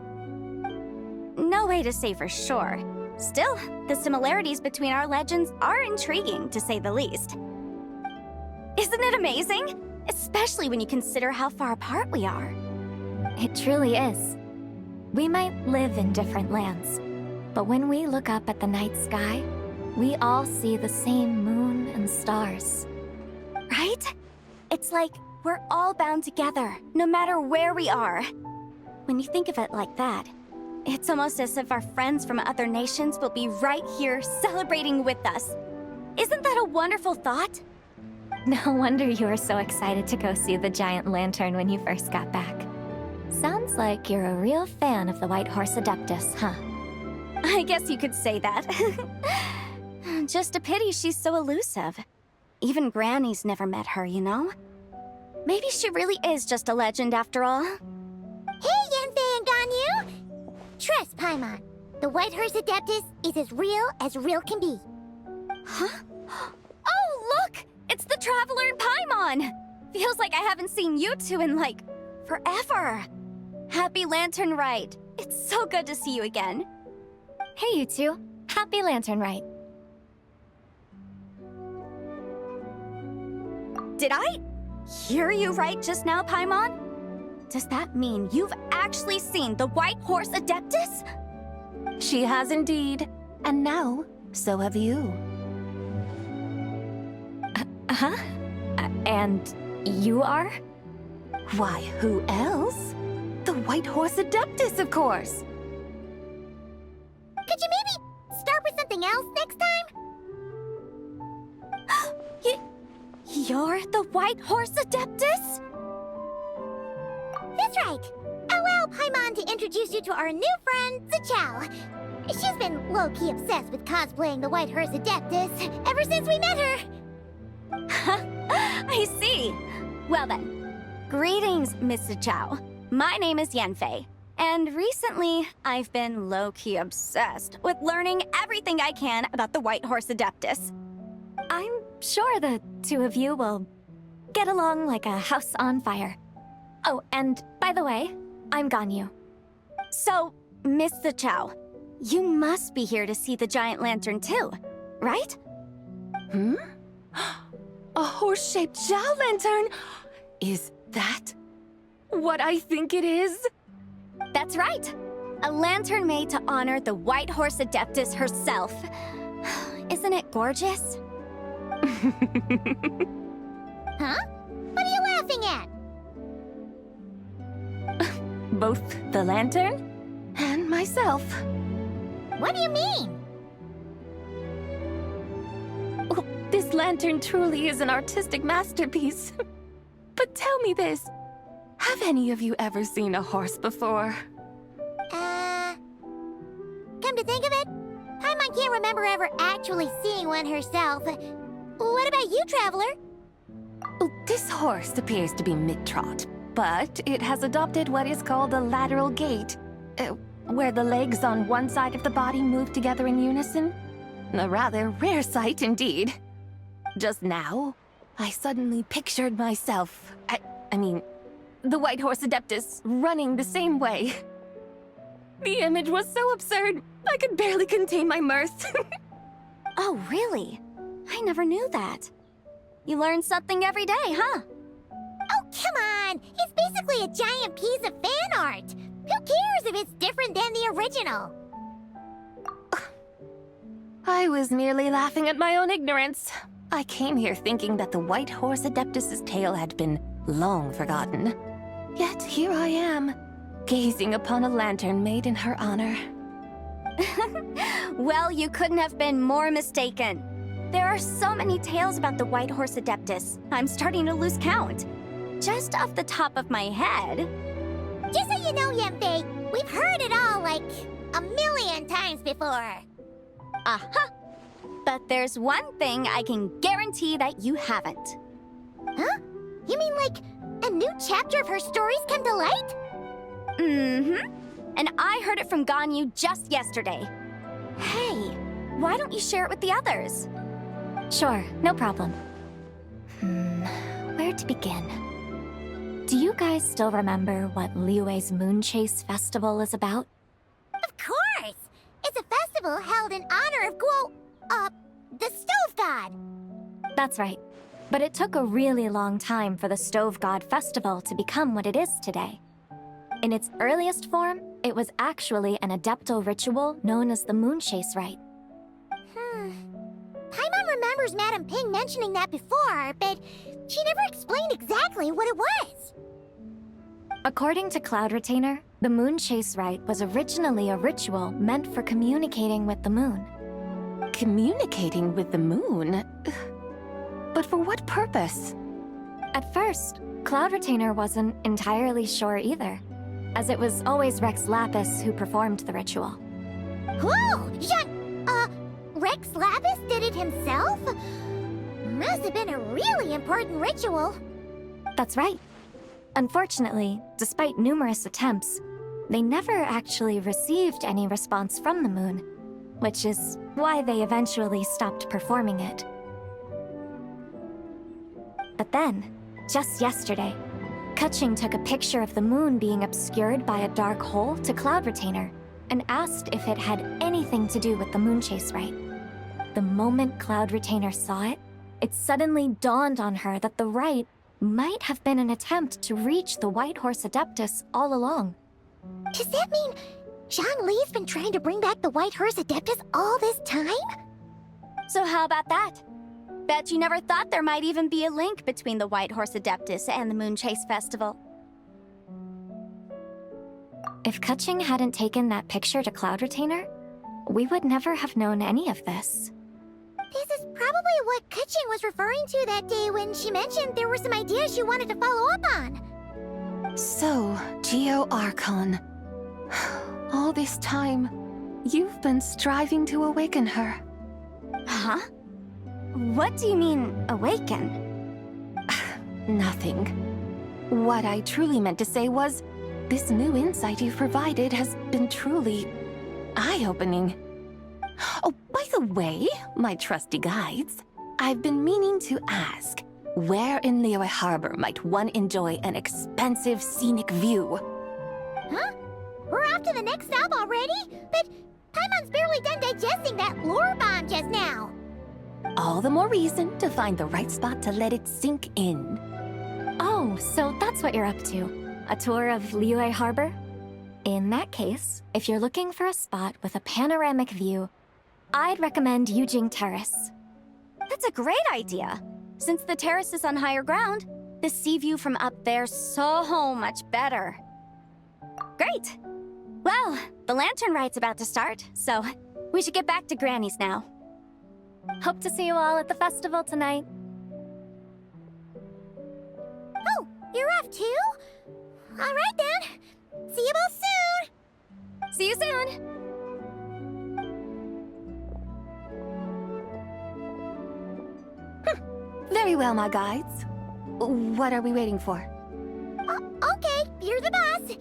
Speaker 10: No way to say for sure. Still, the similarities between our legends are intriguing, to say the least. Isn't it amazing? Especially when you consider how far apart we are.
Speaker 12: It truly is. We might live in different lands, but when we look up at the night sky, we all see the same moon and stars.
Speaker 10: Right? It's like we're all bound together, no matter where we are. When you think of it like that, it's almost as if our friends from other nations will be right here celebrating with us. Isn't that a wonderful thought?
Speaker 12: No wonder you were so excited to go see the giant lantern when you first got back. Sounds like you're a real fan of the White Horse Adeptus, huh?
Speaker 10: I guess you could say that. Just a pity she's so elusive. Even Granny's never met her, you know? Maybe she really is just a legend after all.
Speaker 1: Hey, Yanfei and Ganyu! Trust, Paimon. The White Horse Adeptus is as real can be.
Speaker 10: Huh? Oh, look! It's the Traveler and Paimon! Feels like I haven't seen you two in, like, forever. Happy Lantern Rite. It's so good to see you again.
Speaker 12: Hey, you two. Happy Lantern Rite.
Speaker 10: Did I hear you right just now, Paimon? Does that mean you've actually seen the White Horse Adeptus?
Speaker 8: She has indeed. And now, so have you.
Speaker 12: Huh? And you are?
Speaker 8: Why, who else? The White Horse Adeptus, of course!
Speaker 1: Could you maybe start with something else next time?
Speaker 10: You're the White Horse Adeptus?
Speaker 1: That's right. Allow Paimon to introduce you to our new friend, Zichao. She's been low-key obsessed with cosplaying the White Horse Adeptus ever since we met her.
Speaker 10: I see. Well then, greetings, Miss Zichao. My name is Yanfei, and recently I've been low-key obsessed with learning everything I can about the White Horse Adeptus.
Speaker 12: I'm sure the two of you will get along like a house on fire. Oh, and by the way, I'm Ganyu.
Speaker 10: So, Miss Zichao, you must be here to see the giant lantern too, right?
Speaker 8: Hmm? A horse-shaped Zhao lantern? Is that what I think it is?
Speaker 10: That's right. A lantern made to honor the White Horse Adeptus herself. Isn't it gorgeous?
Speaker 1: Huh? What are you laughing at?
Speaker 8: Both the lantern and myself.
Speaker 1: What do you mean?
Speaker 8: Oh, this lantern truly is an artistic masterpiece. But tell me this, have any of you ever seen a horse before?
Speaker 1: Come to think of it, Paimon can't remember ever actually seeing one herself. What about you, Traveler?
Speaker 8: Oh, this horse appears to be mid-trot, but it has adopted what is called a lateral gait, where the legs on one side of the body move together in unison. A rather rare sight indeed. Just now, I suddenly pictured myself, I mean, the White Horse Adeptus running the same way. The image was so absurd, I could barely contain my mirth.
Speaker 10: Oh, really? I never knew that. You learn something every day, huh?
Speaker 1: Oh, come on! It's basically a giant piece of fan art! Who cares if it's different than the original?
Speaker 8: I was merely laughing at my own ignorance. I came here thinking that the White Horse Adeptus's tale had been long forgotten. Yet here I am, gazing upon a lantern made in her honor.
Speaker 10: Well, you couldn't have been more mistaken. There are so many tales about the White Horse Adeptus, I'm starting to lose count. Just off the top of my head...
Speaker 1: Just so you know, Yanfei, we've heard it all like a million times before.
Speaker 10: Aha!
Speaker 13: But there's one thing I can guarantee that you haven't.
Speaker 1: Huh? You mean like a new chapter of her stories come to light?
Speaker 13: Mm-hmm. And I heard it from Ganyu just yesterday. Hey, why don't you share it with the others?
Speaker 12: Sure, no problem. Where to begin? Do you guys still remember what Liyue's Moon Chase Festival is about?
Speaker 1: Of course! It's a festival held in honor of the Stove God.
Speaker 12: That's right. But it took a really long time for the Stove God Festival to become what it is today. In its earliest form, it was actually an adeptal ritual known as the Moon Chase Rite.
Speaker 1: Paimon remembers Madame Ping mentioning that before, but she never explained exactly what it was.
Speaker 12: According to Cloud Retainer, the Moon Chase Rite was originally a ritual meant for communicating with the moon.
Speaker 8: Communicating with the moon? But for what purpose?
Speaker 12: At first, Cloud Retainer wasn't entirely sure either, as it was always Rex Lapis who performed the ritual.
Speaker 1: Whoa! Rex Lapis did it himself? Must have been a really important ritual.
Speaker 12: That's right. Unfortunately, despite numerous attempts, they never actually received any response from the moon, which is why they eventually stopped performing it. But then, just yesterday, Keqing took a picture of the moon being obscured by a dark hole to Cloud Retainer and asked if it had anything to do with the Moon Chase Rite. The moment Cloud Retainer saw it, it suddenly dawned on her that the rite might have been an attempt to reach the White Horse Adeptus all along.
Speaker 1: Does that mean Zhongli's been trying to bring back the White Horse Adeptus all this time?
Speaker 13: So how about that? Bet you never thought there might even be a link between the White Horse Adeptus and the Moon Chase Festival.
Speaker 12: If Keqing hadn't taken that picture to Cloud Retainer, we would never have known any of this.
Speaker 1: This is probably what Keqing was referring to that day when she mentioned there were some ideas she wanted to follow up on.
Speaker 8: So, Geo Archon. All this time, you've been striving to awaken her.
Speaker 13: Huh? What do you mean, awaken?
Speaker 8: Nothing. What I truly meant to say was, this new insight you've provided has been truly eye-opening. Oh, by the way, my trusty guides, I've been meaning to ask, where in Liyue Harbor might one enjoy an expensive scenic view?
Speaker 1: Huh? We're off to the next stop already? But Paimon's barely done digesting that lore bomb just now.
Speaker 8: All the more reason to find the right spot to let it sink in.
Speaker 12: Oh, so that's what you're up to. A tour of Liyue Harbor? In that case, if you're looking for a spot with a panoramic view, I'd recommend Yujing Terrace.
Speaker 13: That's a great idea. Since the terrace is on higher ground, the sea view from up there's so much better. Great! Well, the lantern ride's about to start, so we should get back to Granny's now.
Speaker 12: Hope to see you all at the festival tonight.
Speaker 1: Oh, you're off too? All right then. See you both soon.
Speaker 13: See you soon.
Speaker 8: Very well, my guides. What are we waiting for?
Speaker 1: Okay, you're the boss.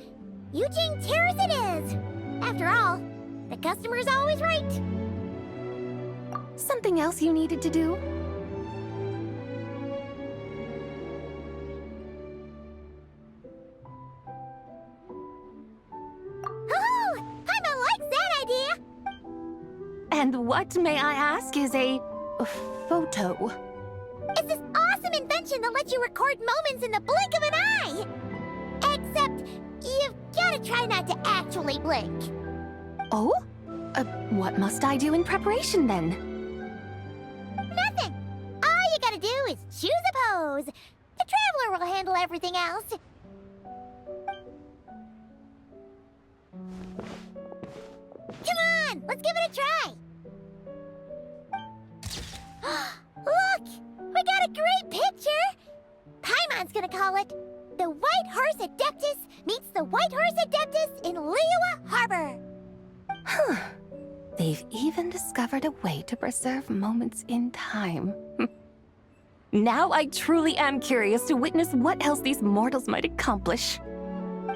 Speaker 1: Yujing Terrace it is. After all, the customer's always right.
Speaker 8: Something else you needed to do?
Speaker 1: Oh, Paimon likes that idea.
Speaker 8: And what, may I ask, is a photo?
Speaker 1: It's this awesome invention that lets you record moments in the blink of an eye. Except, you've gotta try not to actually blink.
Speaker 8: Oh? What must I do in preparation then?
Speaker 1: Nothing. All you gotta do is choose a pose. The Traveler will handle everything else. Come on, let's give it a try. Look, we got a great picture. Paimon's gonna call it The White Horse Adeptus Meets the White Horse Adeptus in Liyue Harbor.
Speaker 8: Huh. They've even discovered a way to preserve moments in time. Now I truly am curious to witness what else these mortals might accomplish.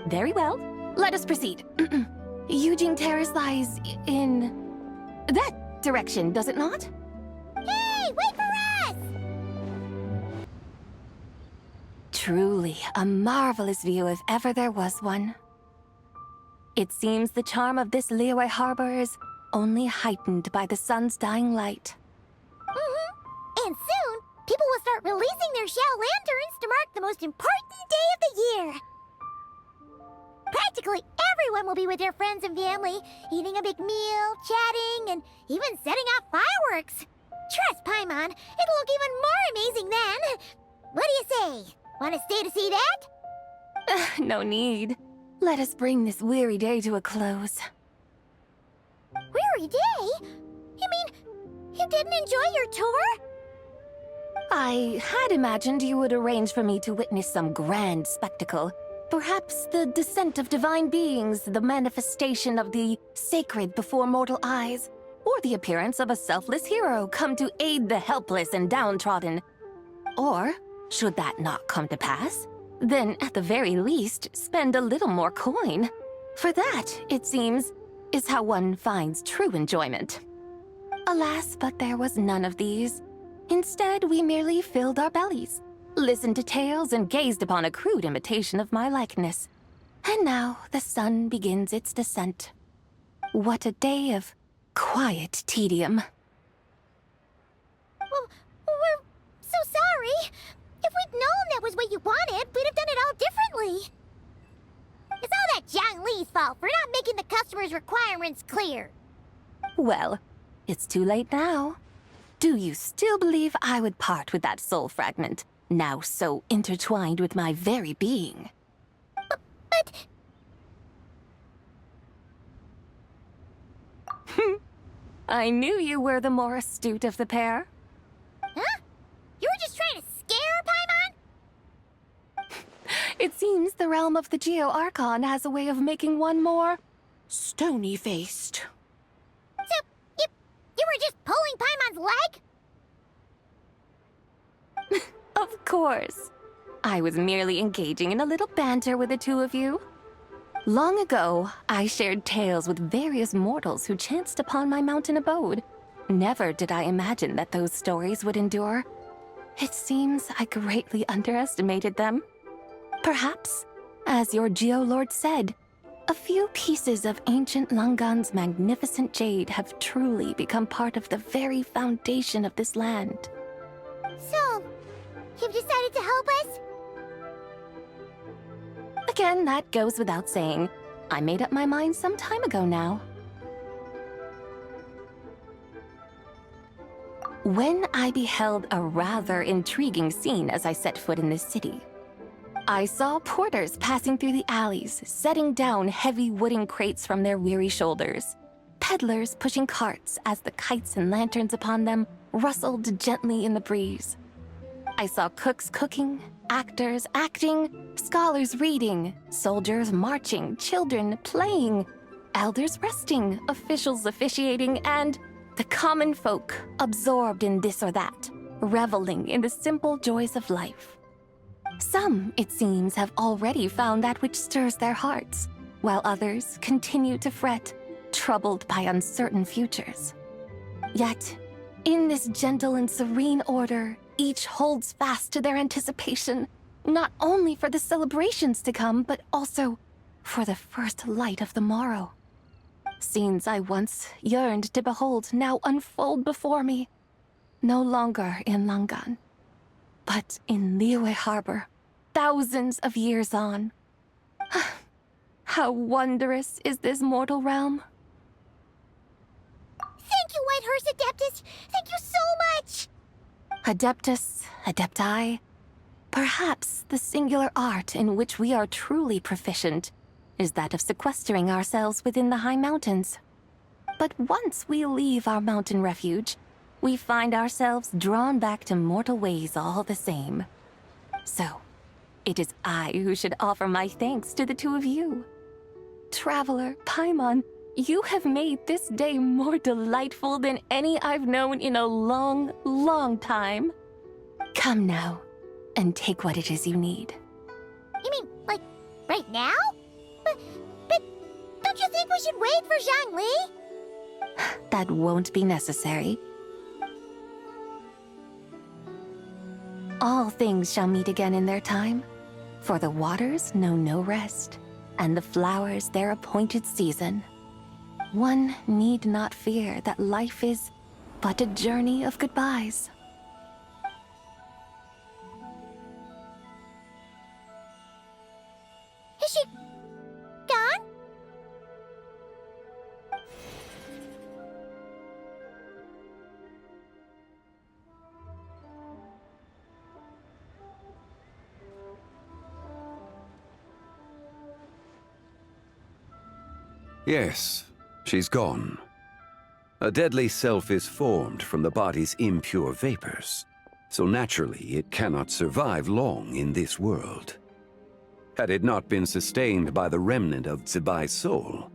Speaker 8: Very well, let us proceed. Eugene Terrace lies in that direction, does it not?
Speaker 1: Hey, wait for us!
Speaker 8: Truly a marvelous view if ever there was one. It seems the charm of this Liyue Harbor is only heightened by the sun's dying light.
Speaker 1: And soon, people will start releasing their Xiao lanterns to mark the most important day of the year. Practically everyone will be with their friends and family, eating a big meal, chatting, and even setting off fireworks. Trust Paimon, it'll look even more amazing then. What do you say? Want to stay to see that?
Speaker 8: No need. Let us bring this weary day to a close.
Speaker 1: Weary day? You mean you didn't enjoy your tour?
Speaker 8: I had imagined you would arrange for me to witness some grand spectacle. Perhaps the descent of divine beings, the manifestation of the sacred before mortal eyes, or the appearance of a selfless hero come to aid the helpless and downtrodden. Or, should that not come to pass, then at the very least, spend a little more coin. For that, it seems, is how one finds true enjoyment. Alas, but there was none of these. Instead, we merely filled our bellies, listened to tales, and gazed upon a crude imitation of my likeness. And now the sun begins its descent. What a day of quiet tedium.
Speaker 1: Well, we're so sorry. If we'd known that was what you wanted, we'd have done it all differently. It's all that Zhang Li's fault for not making the customer's requirements clear.
Speaker 8: Well, it's too late now. Do you still believe I would part with that soul fragment, now so intertwined with my very being?
Speaker 1: But...
Speaker 8: I knew you were the more astute of the pair.
Speaker 1: Huh? You were just trying to scare Paimon?
Speaker 8: It seems the realm of the Geo-Archon has a way of making one more stony-faced.
Speaker 1: So, you were just pulling Paimon's leg?
Speaker 8: Of course. I was merely engaging in a little banter with the two of you. Long ago, I shared tales with various mortals who chanced upon my mountain abode. Never did I imagine that those stories would endure. It seems I greatly underestimated them. Perhaps, as your Geolord said, a few pieces of ancient Langan's magnificent jade have truly become part of the very foundation of this land.
Speaker 1: So, you've decided to help us?
Speaker 8: Again, that goes without saying. I made up my mind some time ago now. When I beheld a rather intriguing scene as I set foot in this city, I saw porters passing through the alleys, setting down heavy wooden crates from their weary shoulders. Peddlers pushing carts as the kites and lanterns upon them rustled gently in the breeze. I saw cooks cooking, actors acting, scholars reading, soldiers marching, children playing, elders resting, officials officiating, and the common folk absorbed in this or that, reveling in the simple joys of life. Some, it seems, have already found that which stirs their hearts, while others continue to fret, troubled by uncertain futures. Yet, in this gentle and serene order, each holds fast to their anticipation, not only for the celebrations to come, but also for the first light of the morrow. Scenes I once yearned to behold now unfold before me, no longer in Langan, but in Liyue Harbor, thousands of years on. How wondrous is this mortal realm!
Speaker 1: Thank you, Whitehurst Adeptus! Thank you so much!
Speaker 8: Adeptus, Adepti, perhaps the singular art in which we are truly proficient is that of sequestering ourselves within the high mountains. But once we leave our mountain refuge, we find ourselves drawn back to mortal ways all the same. So, it is I who should offer my thanks to the two of you. Traveler, Paimon, You have made this day more delightful than any I've known in a long, long time. Come now, and take what it is you need.
Speaker 1: You mean, like, right now? But don't you think we should wait for Zhangli?
Speaker 8: That won't be necessary. All things shall meet again in their time, for the waters know no rest, and the flowers their appointed season. One need not fear that life is but a journey of goodbyes.
Speaker 1: Is she gone?
Speaker 5: Yes, she's gone. A deadly self is formed from the body's impure vapors, so naturally it cannot survive long in this world. Had it not been sustained by the remnant of Zibai's soul,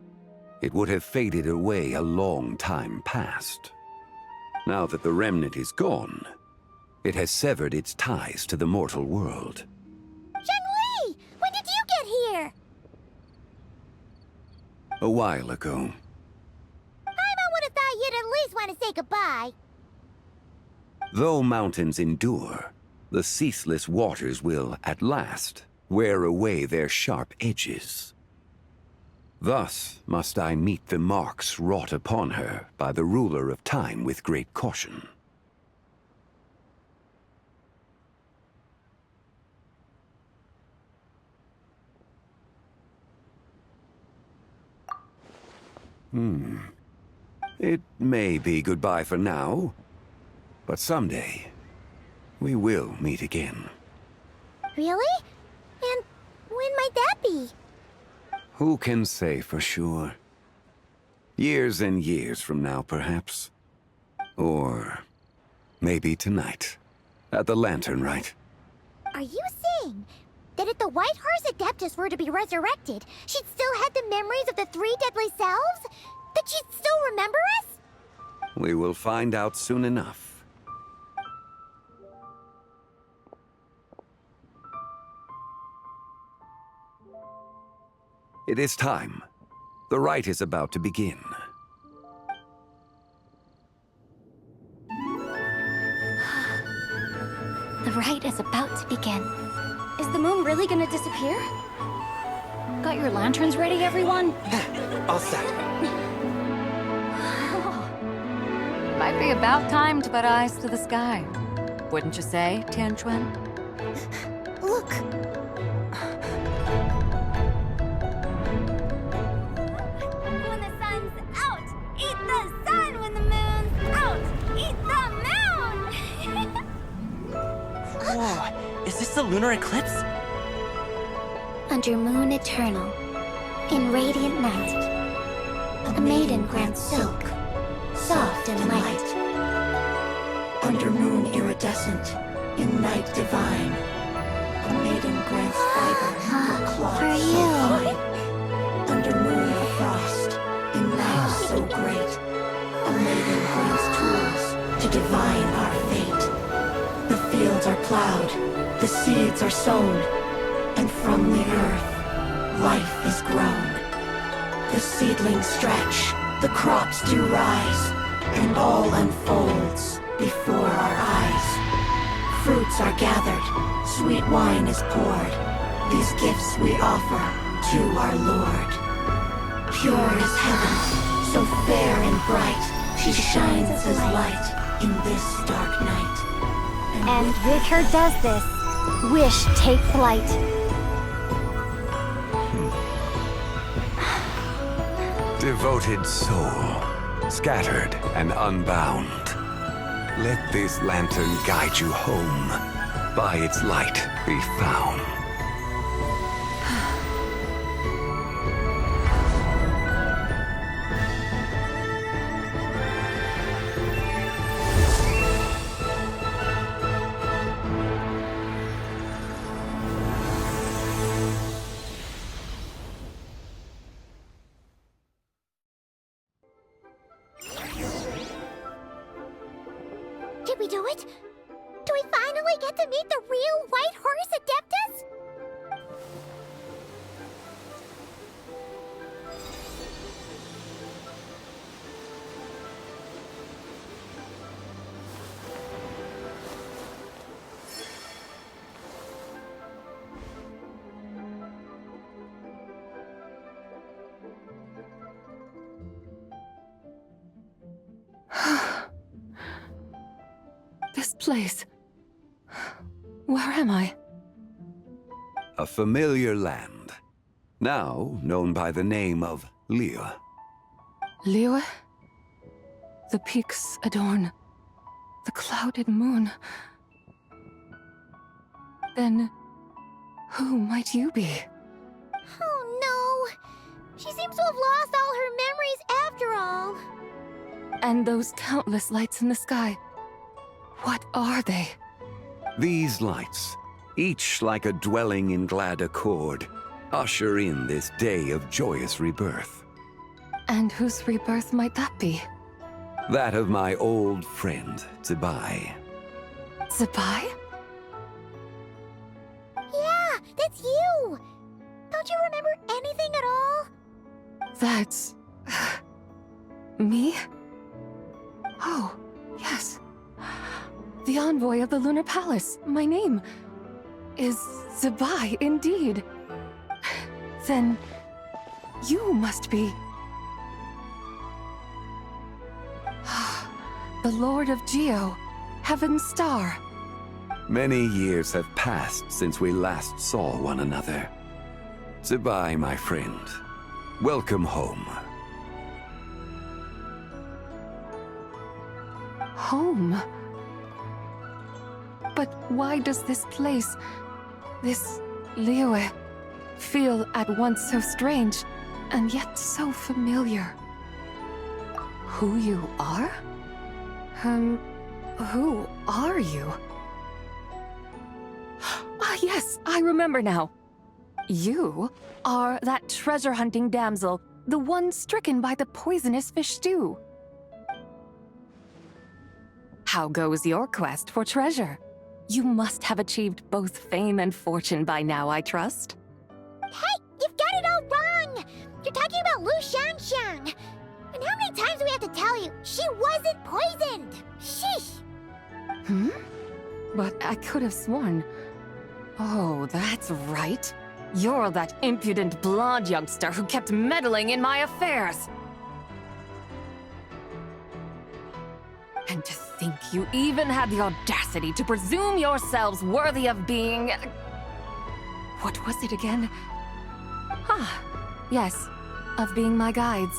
Speaker 5: it would have faded away a long time past. Now that the remnant is gone, it has severed its ties to the mortal world.
Speaker 1: Zhangli! When did you get here?
Speaker 5: A while ago.
Speaker 1: Paimon would have thought you'd at least want to say goodbye.
Speaker 5: Though mountains endure, the ceaseless waters will, at last, wear away their sharp edges. Thus must I meet the marks wrought upon her by the ruler of time with great caution. It may be goodbye for now, but someday we will meet again.
Speaker 1: Really? And when might that be?
Speaker 5: Who can say for sure? Years and years from now, perhaps. Or maybe tonight, at the Lantern Rite.
Speaker 1: Are you saying that if the White Horse Adeptus were to be resurrected, she'd still have the memories of the three deadly selves? That she'd still remember us?
Speaker 5: We will find out soon enough. It is time. The rite is about to begin.
Speaker 12: The rite is about to begin.
Speaker 13: Is the moon really gonna disappear?
Speaker 14: Got your lanterns ready, everyone?
Speaker 9: All set.
Speaker 14: Might be about time to put eyes to the sky. Wouldn't you say, Tianquan?
Speaker 12: Look!
Speaker 13: When the sun's out, eat the sun. When the moon's out, eat the moon.
Speaker 9: Whoa, is this the lunar eclipse?
Speaker 12: Under moon eternal, in radiant night, a maiden grants silk, soft and light. Under moon iridescent, in night divine, a maiden grants fiber for cloth
Speaker 1: For
Speaker 12: so
Speaker 1: you.
Speaker 12: fine. Under moon of frost, in night so great, a maiden grants tools to divine our fate. The fields are plowed, the seeds are sown, and from the earth, life is grown. The seedlings stretch, the crops do rise, and all unfolds before our eyes. Fruits are gathered, sweet wine is poured. These gifts we offer to our Lord. Pure is heaven, so fair and bright, she shines as light in this dark night.
Speaker 13: And with her does this, wish take flight.
Speaker 5: Devoted soul, scattered and unbound. Let this lantern guide you home. By its light be found.
Speaker 1: it! Do we finally get to meet the real White Horse Adeptus?
Speaker 8: This place. Where am I?
Speaker 5: A familiar land, now known by the name of Liyue.
Speaker 8: Liyue? The peaks adorn the clouded moon. Then, who might you be?
Speaker 1: Oh no! She seems to have lost all her memories after all.
Speaker 8: And those countless lights in the sky. What are they?
Speaker 5: These lights, each like a dwelling in glad accord, usher in this day of joyous rebirth.
Speaker 8: And whose rebirth might that be?
Speaker 5: That of my old friend, Zibai.
Speaker 8: Zibai?
Speaker 1: Yeah, that's you! Don't you remember anything at all?
Speaker 8: That's... me? Oh, yes. The envoy of the Lunar Palace. My name is Zibai, indeed. Then you must be... the Lord of Geo, Heaven's Star.
Speaker 5: Many years have passed since we last saw one another. Zibai, my friend, welcome home.
Speaker 8: Home? But why does this place, this Liyue, feel at once so strange and yet so familiar? Who you are? Who are you? Ah, yes, I remember now. You are that treasure-hunting damsel, the one stricken by the poisonous fish stew. How goes your quest for treasure? You must have achieved both fame and fortune by now, I trust.
Speaker 1: Hey, you've got it all wrong! You're talking about Lu Xiangxiang. And how many times do we have to tell you? She wasn't poisoned! Sheesh!
Speaker 8: But I could have sworn... Oh, that's right. You're that impudent blonde youngster who kept meddling in my affairs. And to think you even had the audacity to presume yourselves worthy of being... What was it again? Ah, yes, of being my guides.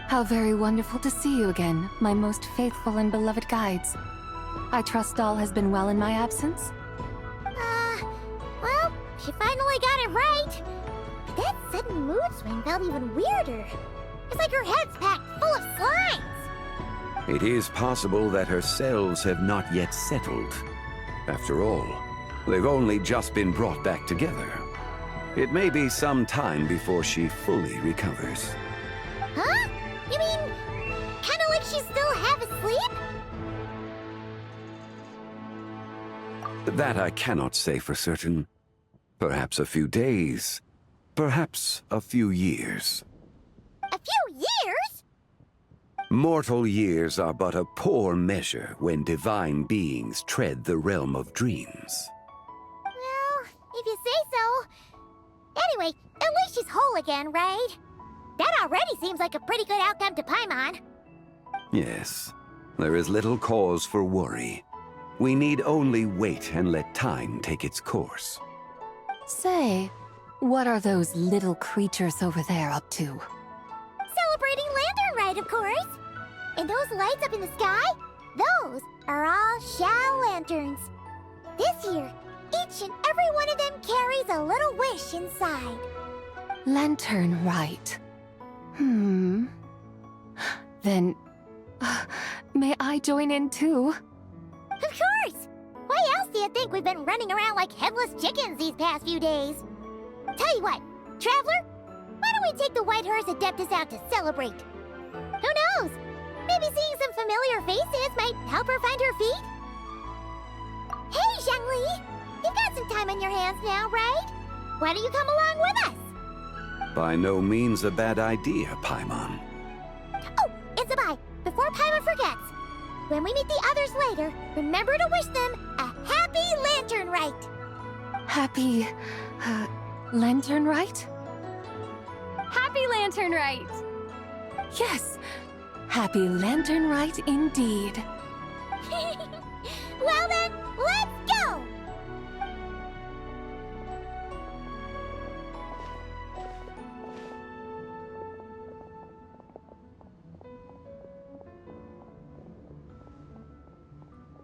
Speaker 8: How very wonderful to see you again, my most faithful and beloved guides. I trust all has been well in my absence?
Speaker 1: Well, she finally got it right. But that sudden mood swing felt even weirder. It's like her head's packed full of slimes.
Speaker 5: It is possible that her cells have not yet settled. After all, they've only just been brought back together. It may be some time before she fully recovers.
Speaker 1: Huh? You mean, kinda like she's still half asleep?
Speaker 5: That I cannot say for certain. Perhaps a few days. Perhaps a few years.
Speaker 1: A few years?
Speaker 5: Mortal years are but a poor measure when divine beings tread the realm of dreams.
Speaker 1: Well, if you say so. Anyway, at least she's whole again, right? That already seems like a pretty good outcome to Paimon.
Speaker 5: Yes, there is little cause for worry. We need only wait and let time take its course.
Speaker 8: Say, what are those little creatures over there up to?
Speaker 1: Celebrating Lantern Rite, of course. And those lights up in the sky? Those are all Shao lanterns. This year, each and every one of them carries a little wish inside.
Speaker 8: Lantern Rite. Then, may I join in too?
Speaker 1: Of course! Why else do you think we've been running around like headless chickens these past few days? Tell you what, Traveler, why don't we take the White Horse Adeptus out to celebrate? Who knows? Maybe seeing some familiar faces might help her find her feet? Hey, Xiangli! You've got some time on your hands now, right? Why don't you come along with us?
Speaker 5: By no means a bad idea, Paimon.
Speaker 1: Oh, and Zibai, before Paimon forgets, when we meet the others later, remember to wish them a happy lantern rite.
Speaker 8: Happy... lantern rite?
Speaker 13: Happy Lantern Rite!
Speaker 8: Yes, happy lantern rite indeed.
Speaker 1: Well then, let's go!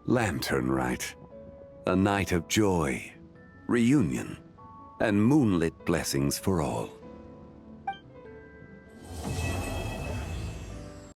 Speaker 5: Lantern Rite. A night of joy, reunion, and moonlit blessings for all.